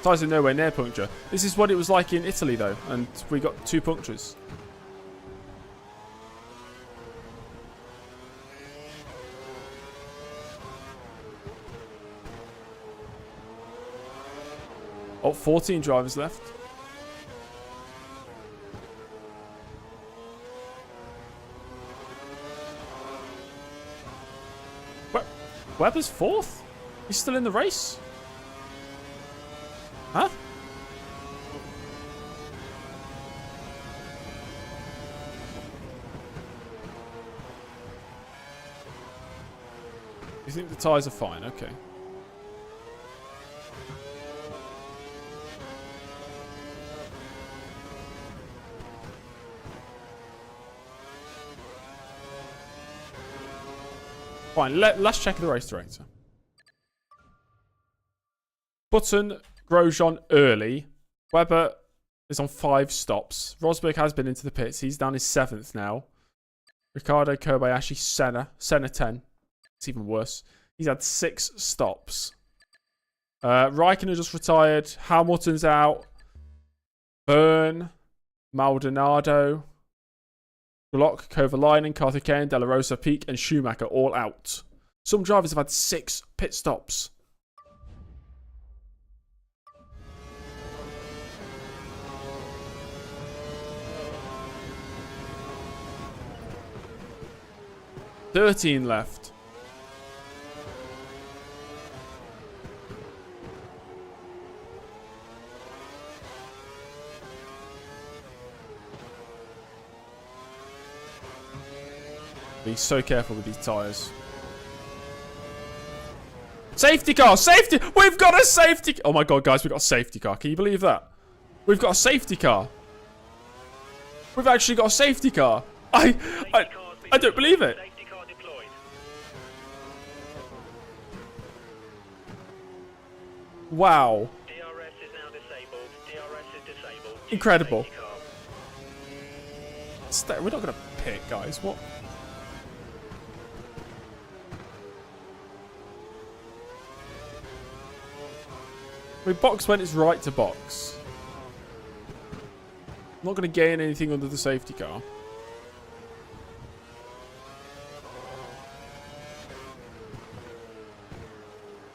Tyres are nowhere near puncture. This is what it was like in Italy though, and we got 2 punctures. Oh, 14 drivers left. Webber's 4th? He's still in the race? Huh? You think the tyres are fine? Okay. Fine, let's check the race director. Button, Grosjean early. Webber is on 5 stops. Rosberg has been into the pits. He's down his 7th now. Ricciardo, Kobayashi, Senna 10. It's even worse. He's had 6 stops. Raikkonen just retired. Hamilton's out. Byrne, Maldonado, Glock, Kovalainen, Karthikeyan, De La Rosa, Peak, and Schumacher all out. Some drivers have had 6 pit stops. $13 left. Be so careful with these tyres. Safety car! Safety! We've got a safety... Oh my god, guys, we've got a safety car. Can you believe that? We've got a safety car. We've actually got a safety car. I don't believe it. Wow. DRS is now disabled. DRS is disabled. Incredible. We're not going to pit, guys. What? We box when it's right to box. I'm not going to gain anything under the safety car.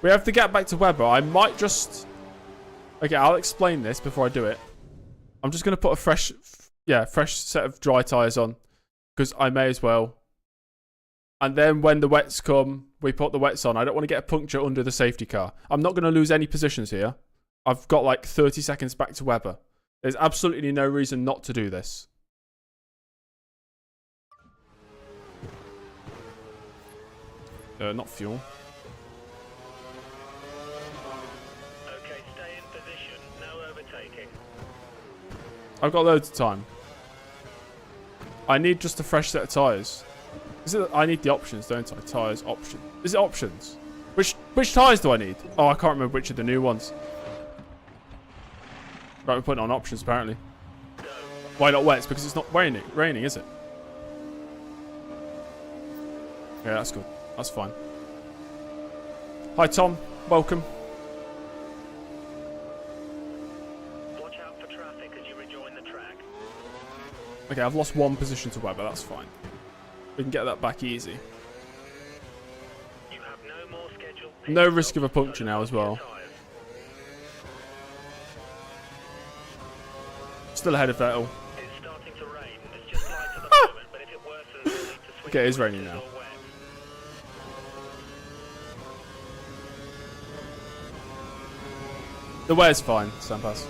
We have to get back to Webber. I might just... Okay, I'll explain this before I do it. I'm just going to put a fresh set of dry tyres on. Because I may as well. And then when the wets come, we put the wets on. I don't want to get a puncture under the safety car. I'm not going to lose any positions here. I've got like 30 seconds back to Webber. There's absolutely no reason not to do this. Not fuel. Okay, stay in position. No overtaking. I've got loads of time. I need just a fresh set of tyres. I need the options, don't I? Tyres, option. Is it options? Which tyres do I need? Oh, I can't remember which are the new ones. Right, we're putting on options apparently. Why not wets? Because it's not raining, is it? Yeah, that's good. That's fine. Hi, Tom. Welcome. Watch out for traffic as you rejoin the track. Okay, I've lost 1 position to Webber. That's fine. We can get that back easy. You have no more scheduled. No risk of a puncture now as well. Still ahead of Vettel. It's starting to rain. It's just light at the moment, but if it worsens, we'll need to switch. Okay, it is raining now. The wear's fine, Sampass.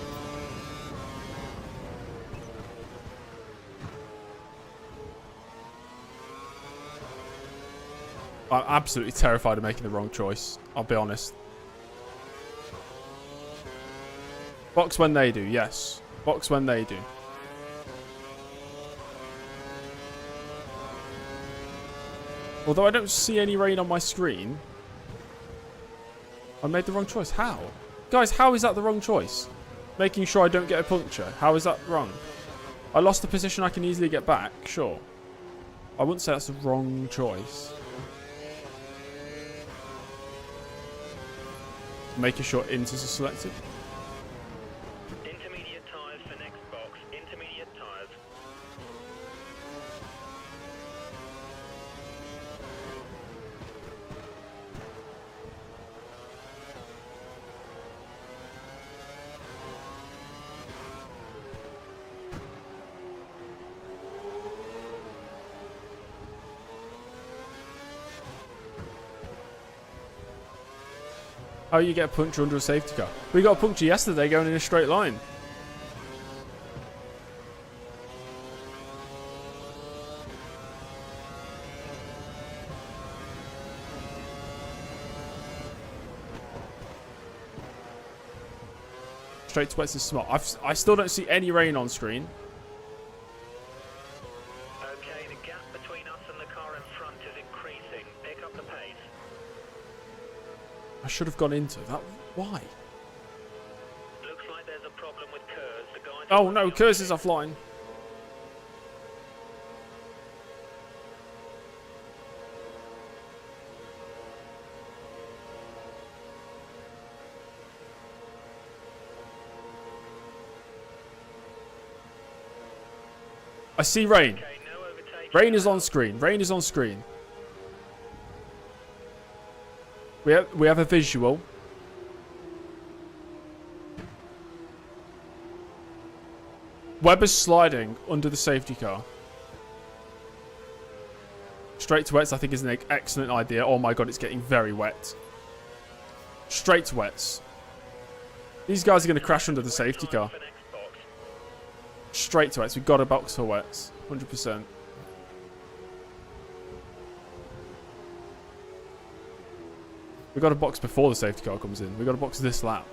I'm absolutely terrified of making the wrong choice. I'll be honest. Box when they do, yes. Box when they do. Although I don't see any rain on my screen. I made the wrong choice. How? Guys, how is that the wrong choice? Making sure I don't get a puncture. How is that wrong? I lost the position I can easily get back, sure. I wouldn't say that's the wrong choice. Making sure inters are selected. Intermediate tyres for next box. Intermediate tyres. How you get a puncture under a safety car? We got a puncture yesterday going in a straight line. Straight to wets is smart. I still don't see any rain on screen. Okay, the gap between us and the car in front is increasing. Pick up the pace. I should have gone into that. Why? Looks like there's a problem with Kurz. The guy. Oh no, Kurz is offline. I see rain. Okay, no overtaking. Rain is on screen. Rain is on screen. We have a visual. Webber's sliding under the safety car. Straight to wets, I think, is an excellent idea. Oh my god, it's getting very wet. Straight to wets. These guys are going to crash under the safety car. For next box. Straight to wets. We've got a box for wets. 100%. We've got a box before the safety car comes in. We've got a box this lap.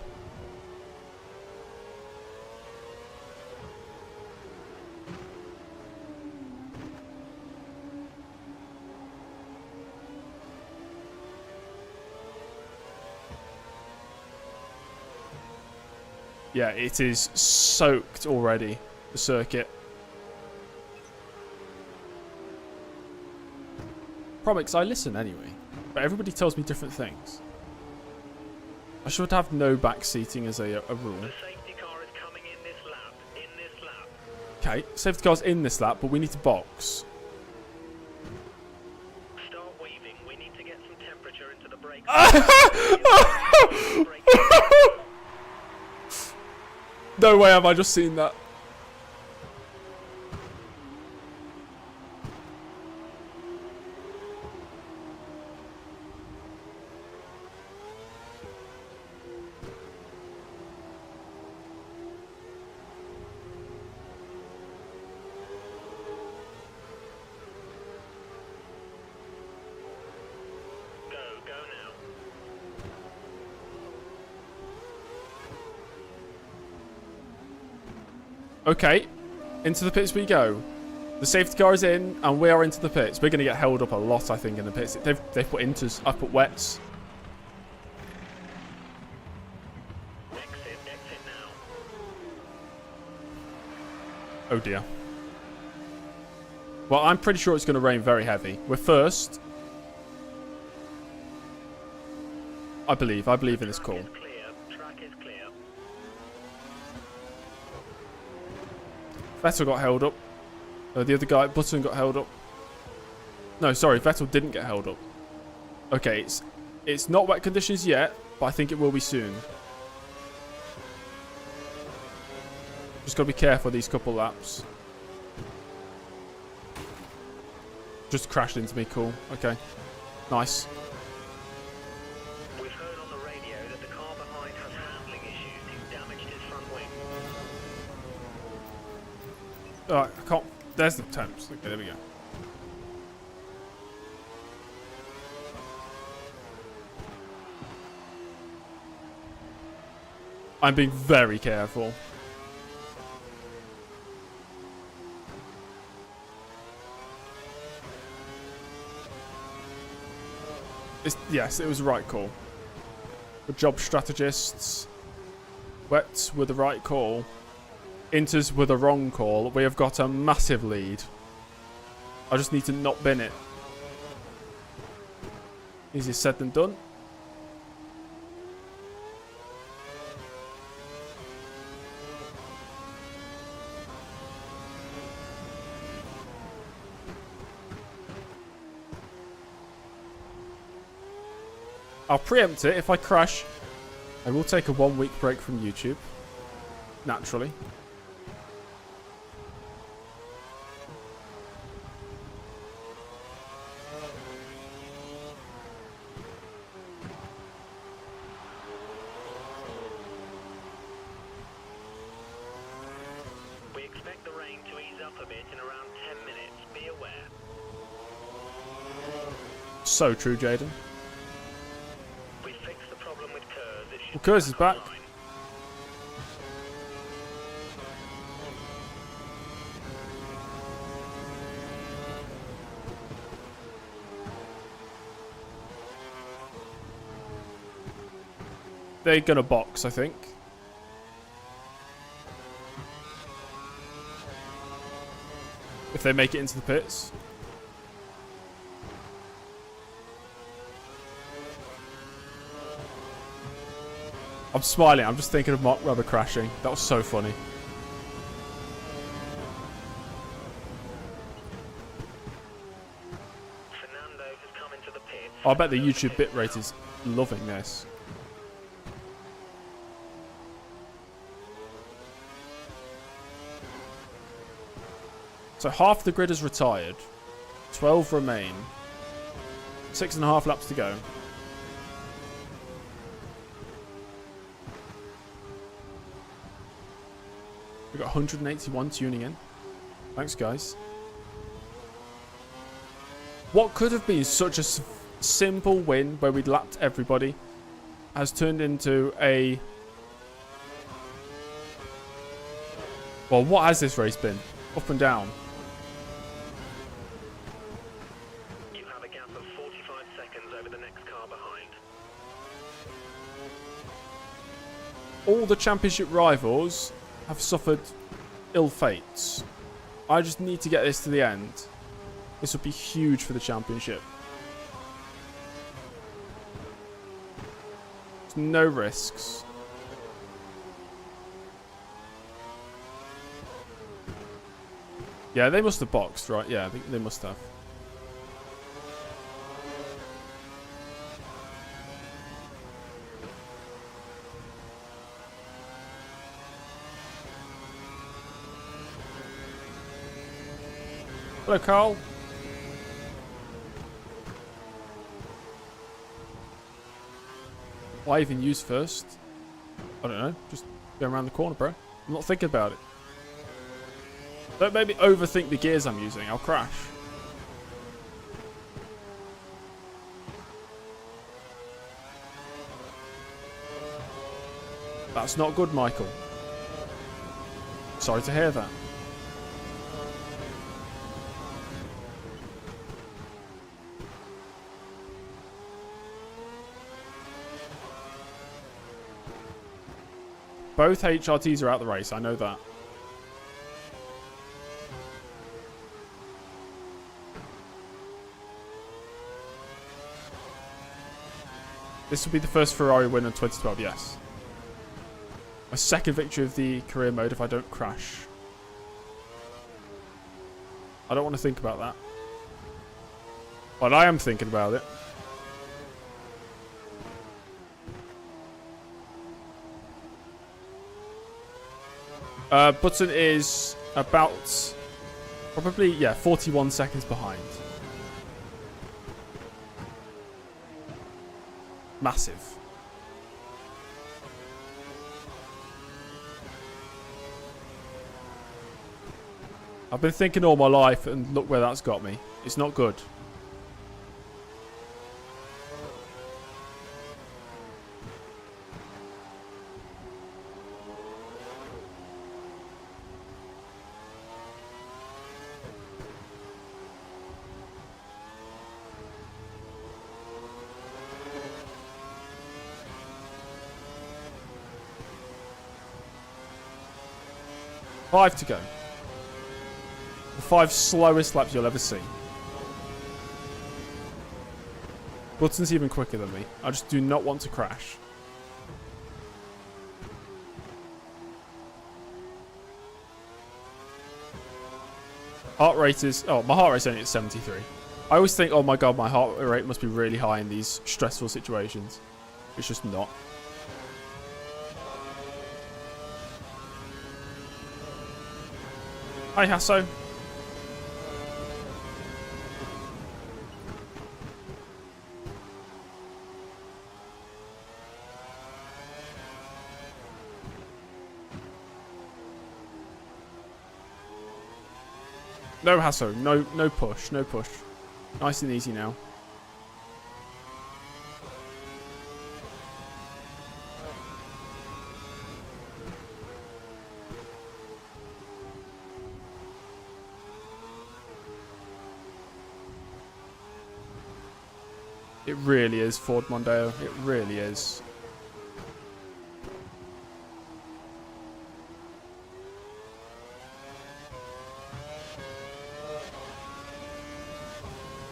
Yeah, it is soaked already, the circuit. Promix, I listen anyway. But everybody tells me different things. I should have no back seating as a rule. The safety car is coming in this lap. In this lap. Okay, safety car's in this lap, but we need to box. Start weaving. We need to get some temperature into the brake. No way have I just seen that. Go now. Okay, into the pits we go. The safety car is in, and we are into the pits. We're going to get held up a lot, I think, in the pits. They've put inters. I've put wets. Exit now. Oh dear. Well, I'm pretty sure it's going to rain very heavy. We're first. I believe in this call. Track is clear. Vettel got held up. The other guy, Button, got held up. No, sorry, Vettel didn't get held up. Okay, it's not wet conditions yet, but I think it will be soon. Just got to be careful these couple laps. Just crashed into me, cool. Okay, nice. We've heard on the radio that the car behind has handling issues. He's I can't. There's the temps. Okay, there we go. I'm being very careful. Yes, it was the right call. Good job, strategists. Wets were the right call. Inters were the wrong call. We have got a massive lead. I just need to not bin it. Easier said than done. I'll preempt it. If I crash, I will take a 1 week break from YouTube. Naturally. We expect the rain to ease up a bit in around 10 minutes. Be aware. So true, Jaden. We fixed the problem with Kurz. It should Well, Kurz is back. online. They're gonna box, I think. If they make it into the pits. I'm smiling. I'm just thinking of Mark Webber crashing. That was so funny. Fernando has come into the pits. I bet the YouTube bitrate is loving this. So half the grid is retired. 12 remain. 6.5 laps to go. We've got 181 tuning in. Thanks, guys. What could have been such a simple win where we'd lapped everybody has turned into a... Well, what has this race been? Up and down. You have a gap of 45 seconds over the next car behind. All the championship rivals have suffered ill fates. I just need to get this to the end. This would be huge for the championship. There's no risks. Yeah, they must have boxed, right? Yeah, they must have. Hello, Carl. Why even use first? I don't know. Just go around the corner, bro. I'm not thinking about it. Don't make me overthink the gears I'm using. I'll crash. That's not good, Michael. Sorry to hear that. Both HRTs are out the race. I know that. This will be the first Ferrari win in 2012, yes. My second victory of the career mode if I don't crash. I don't want to think about that. But I am thinking about it. Button is about, probably, yeah, 41 seconds behind. Massive. I've been thinking all my life, and look where that's got me. It's not good. Five to go. The 5 slowest laps you'll ever see. Button's even quicker than me. I just do not want to crash. Heart rate is... Oh, my heart rate's only at 73. I always think, oh my god, my heart rate must be really high in these stressful situations. It's just not. Hi, Hasso. No Hasso. No push. No push. Nice and easy now. It really is, Ford Mondeo. It really is.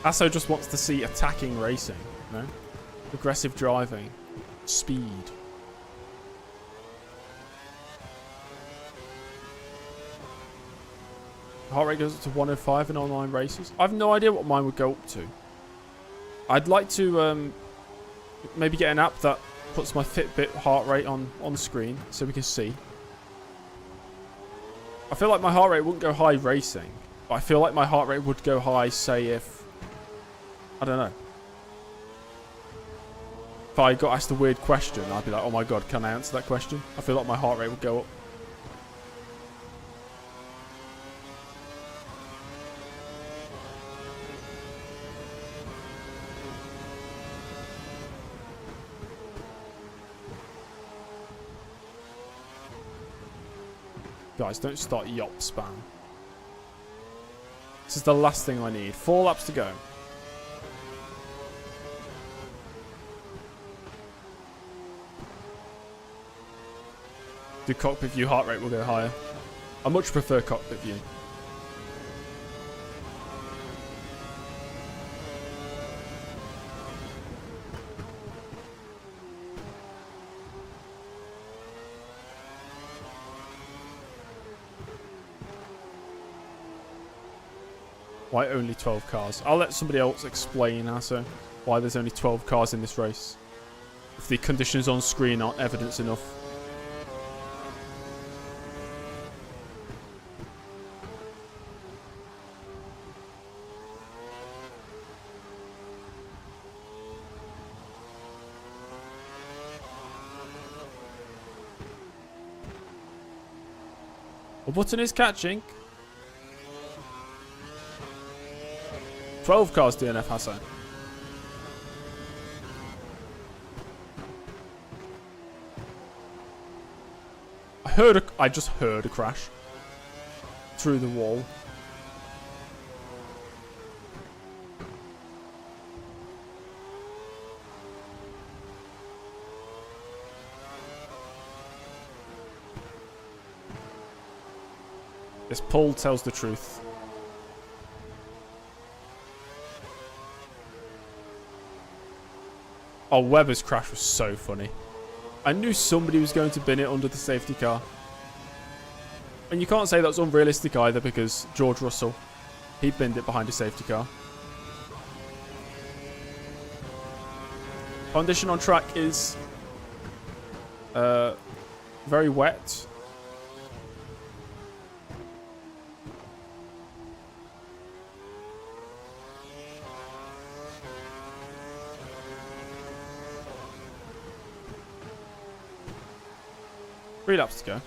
Asso just wants to see attacking racing, you know? Aggressive driving. Speed. Heart rate goes up to 105 in online races. I have no idea what mine would go up to. I'd like to maybe get an app that puts my Fitbit heart rate on screen so we can see. I feel like my heart rate wouldn't go high racing, but I feel like my heart rate would go high, say, if... I don't know. If I got asked a weird question, I'd be like, oh my god, can I answer that question? I feel like my heart rate would go up. Guys, don't start yop spam. This is the last thing I need. 4 laps to go. Do cockpit view, heart rate will go higher. I much prefer cockpit view. Why only 12 cars? I'll let somebody else explain, Hasso, why there's only 12 cars in this race. If the conditions on screen aren't evidence enough. The button is catching. 12 cars DNF, Hasso. I just heard a crash through the wall. This poll tells the truth. Oh, Webber's crash was so funny. I knew somebody was going to bin it under the safety car. And you can't say that's unrealistic either, because George Russell, he binned it behind a safety car. Condition on track is very wet. Three laps to go.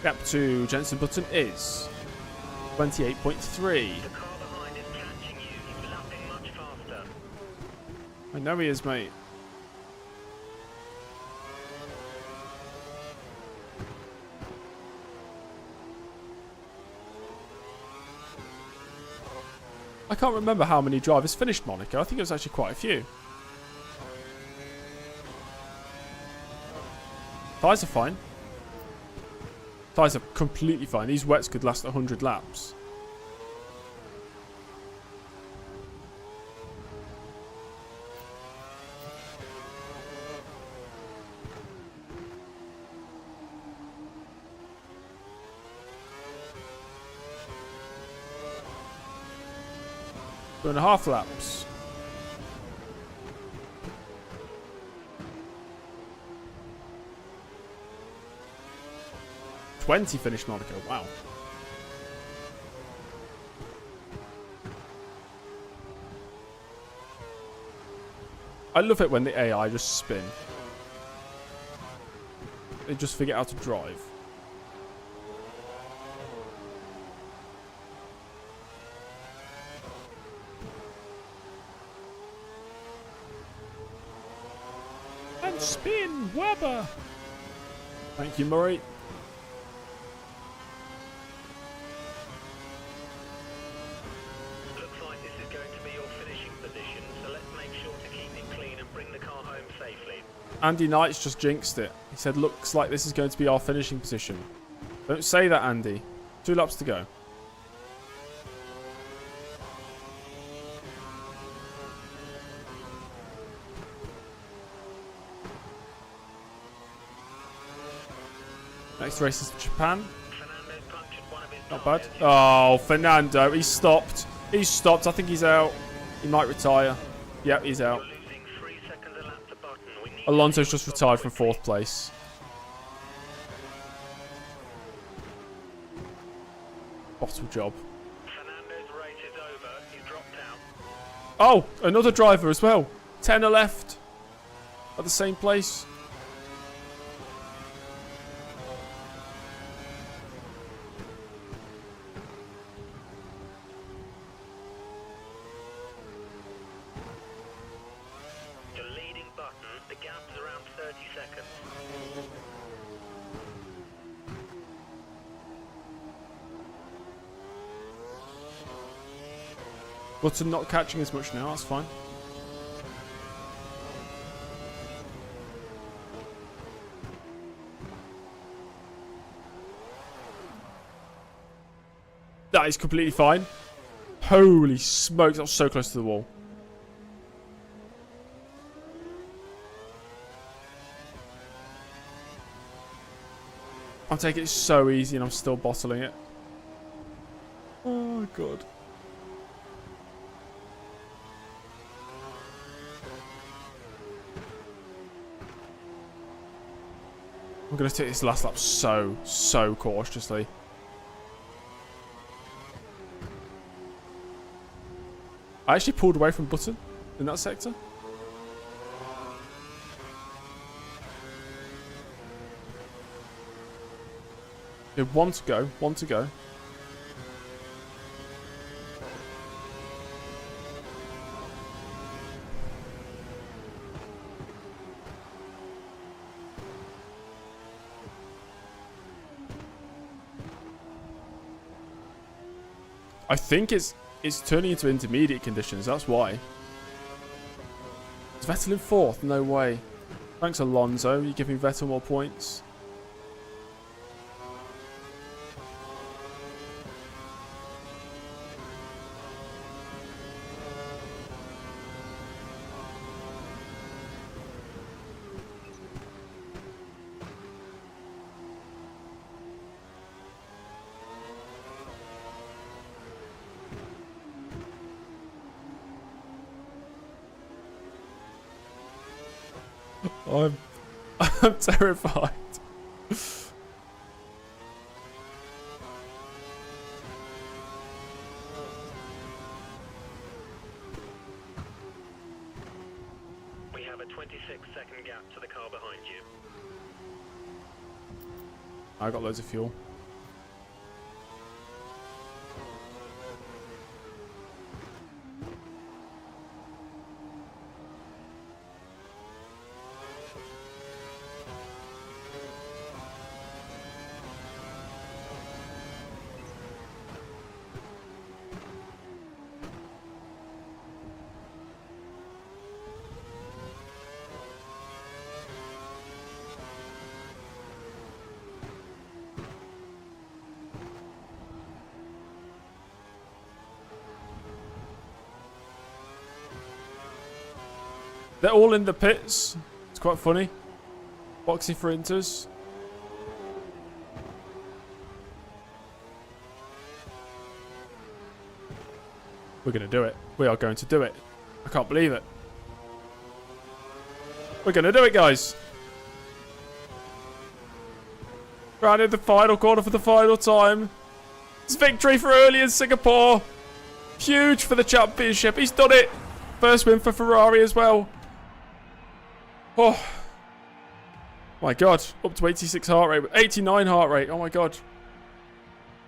Gap to Jensen Button is 28.3. The car behind is catching you. He's lapping much faster. I know he is, mate. I can't remember how many drivers finished Monaco. I think it was actually quite a few. Tyres are fine. Tyres are completely fine. These wets could last 100 laps. Two and a half laps. Finished Monaco. Wow. I love it when the AI just spin. They just forget how to drive. And spin, Weber. Thank you, Murray. Looks like this is going to be your finishing position, so let's make sure to keep it clean and bring the car home safely. Andy Knight's just jinxed it. He said, looks like this is going to be our finishing position. Don't say that, Andy. 2 laps to go. Next race is Japan. Fernando's punctured one of his Not bad. tyres. Oh, Fernando. He's stopped. He's stopped. I think he's out. He might retire. Yep, he's out. You're losing 3 seconds a lap to Button. We need Alonso's just retired from 4th place. Bottle job. Fernando's race is over. He's dropped out. Oh, another driver as well. 10 are left. At the same place. You're leading Button. The gap is around 30 seconds. Button not catching as much now. That's fine. That is completely fine. Holy smokes, that was so close to the wall. I'm taking it so easy and I'm still bottling it. Oh, God. I'm going to take this last lap so cautiously. I actually pulled away from Button in that sector. Okay, one to go. One to go. I think it's turning into intermediate conditions. That's why. Is Vettel in 4th? No way. Thanks, Alonso. You're giving Vettel more points. I'm terrified. We have a 26-second gap to the car behind you. I got loads of fuel. They're all in the pits. It's quite funny. Boxing for Inters. We're going to do it. We are going to do it. I can't believe it. We're going to do it, guys. Round in the final corner for the final time. It's victory for early in Singapore. Huge for the championship. He's done it. First win for Ferrari as well. Oh. My God. Up to 86 heart rate. 89 heart rate. Oh my God.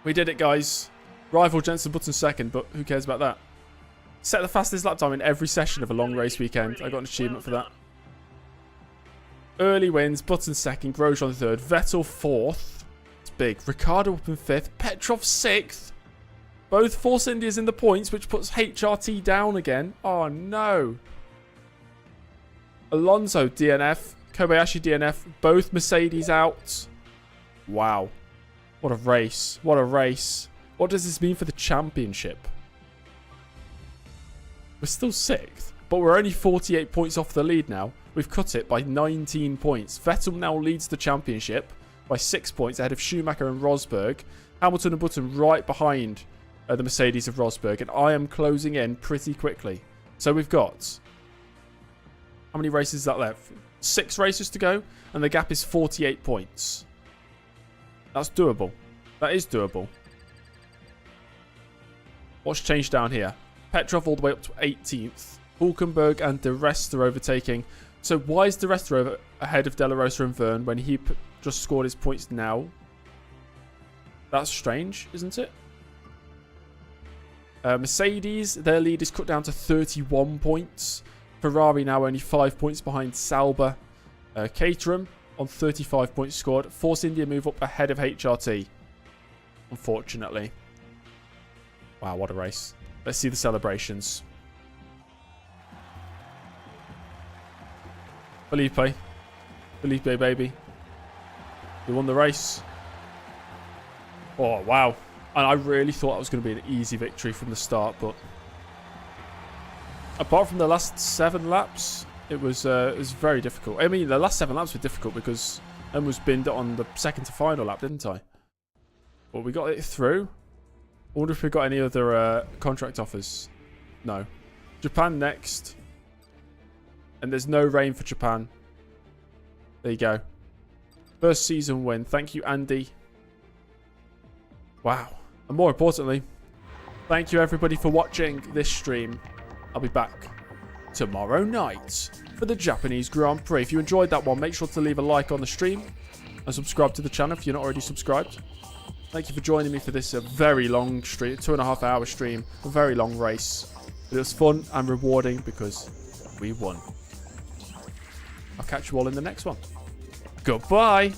We did it, guys. Rival Jensen Button second, but who cares about that? Set the fastest lap time in every session of a long race weekend. I got an achievement for that. Early wins. Button second. Grosjean third. Vettel fourth. It's big. Ricciardo up in fifth. Petrov sixth. Both Force Indias in the points, which puts HRT down again. Oh, no. Alonso DNF. Kobayashi DNF. Both Mercedes out. Wow. What a race. What a race. What does this mean for the championship? We're still sixth, but we're only 48 points off the lead now. We've cut it by 19 points. Vettel now leads the championship by 6 points ahead of Schumacher and Rosberg. Hamilton and Button right behind the Mercedes of Rosberg, and I am closing in pretty quickly. So we've got... How many races is that left? 6 races to go, and the gap is 48 points. That's doable. That is doable. What's changed down here? Petrov all the way up to 18th. Hulkenberg and De Rest are overtaking. So why is De Rest ahead of De La Rosa and Verne when he just scored his points now? That's strange, isn't it? Mercedes, their lead is cut down to 31 points. Ferrari now only 5 points behind Sauber. Caterham on 35 points scored. Force India move up ahead of HRT, unfortunately. Wow, what a race. Let's see the celebrations. Felipe, baby. We won the race. Oh, wow. And I really thought it was going to be an easy victory from the start, but apart from the last 7 laps, it was very difficult. I mean, the last 7 laps were difficult because I almost binned it on the second to final lap, didn't I? But we got it through. I wonder if we got any other contract offers. No. Japan next. And there's no rain for Japan. There you go. First season win. Thank you, Andy. Wow. And more importantly, thank you everybody for watching this stream. I'll be back tomorrow night for the Japanese Grand Prix. If you enjoyed that one, make sure to leave a like on the stream and subscribe to the channel if you're not already subscribed. Thank you for joining me for this very long stream, 2.5 hour stream, a very long race. But it was fun and rewarding because we won. I'll catch you all in the next one. Goodbye.